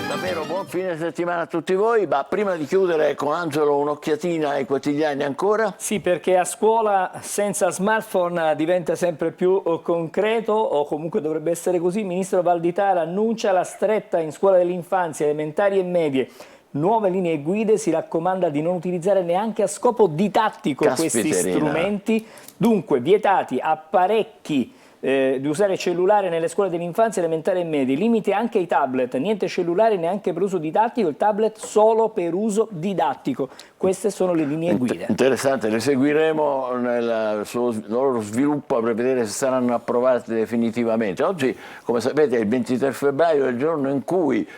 Davvero buon fine settimana a tutti voi, ma prima di chiudere con Angelo un'occhiatina ai quotidiani ancora? Sì, perché a scuola senza smartphone diventa sempre più concreto, o comunque dovrebbe essere così. Il ministro Valditara annuncia la stretta in scuola dell'infanzia, elementari e medie. Nuove linee guide, si raccomanda di non utilizzare neanche a scopo didattico questi strumenti. Dunque, vietati apparecchi di usare cellulare nelle scuole dell'infanzia, elementari e medie, limite anche ai tablet, niente cellulare neanche per uso didattico, il tablet solo per uso didattico. Queste sono le linee guida. Interessante, le seguiremo nel loro sviluppo per vedere se saranno approvate definitivamente. Oggi, come sapete, è il 23 febbraio, è il giorno in cui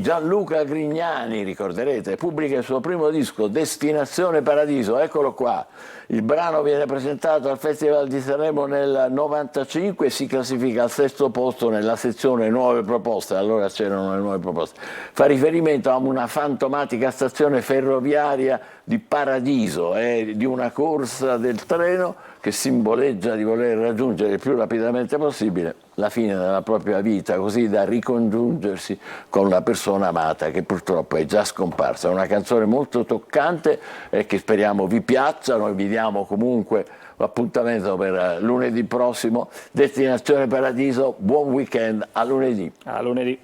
Gianluca Grignani, ricorderete, pubblica il suo primo disco, Destinazione Paradiso, eccolo qua. Il brano viene presentato al Festival di Sanremo nel 95 e si classifica al 6° posto nella sezione nuove proposte, allora c'erano le nuove proposte. Fa riferimento a una fantomatica stazione ferroviaria di Paradiso, di una corsa del treno che simboleggia di voler raggiungere il più rapidamente possibile la fine della propria vita, così da ricongiungersi con la persona amata che purtroppo è già scomparsa. È una canzone molto toccante e che speriamo vi piaccia. Noi vi diamo comunque l'appuntamento per lunedì prossimo. Destinazione Paradiso, buon weekend, a lunedì. A lunedì.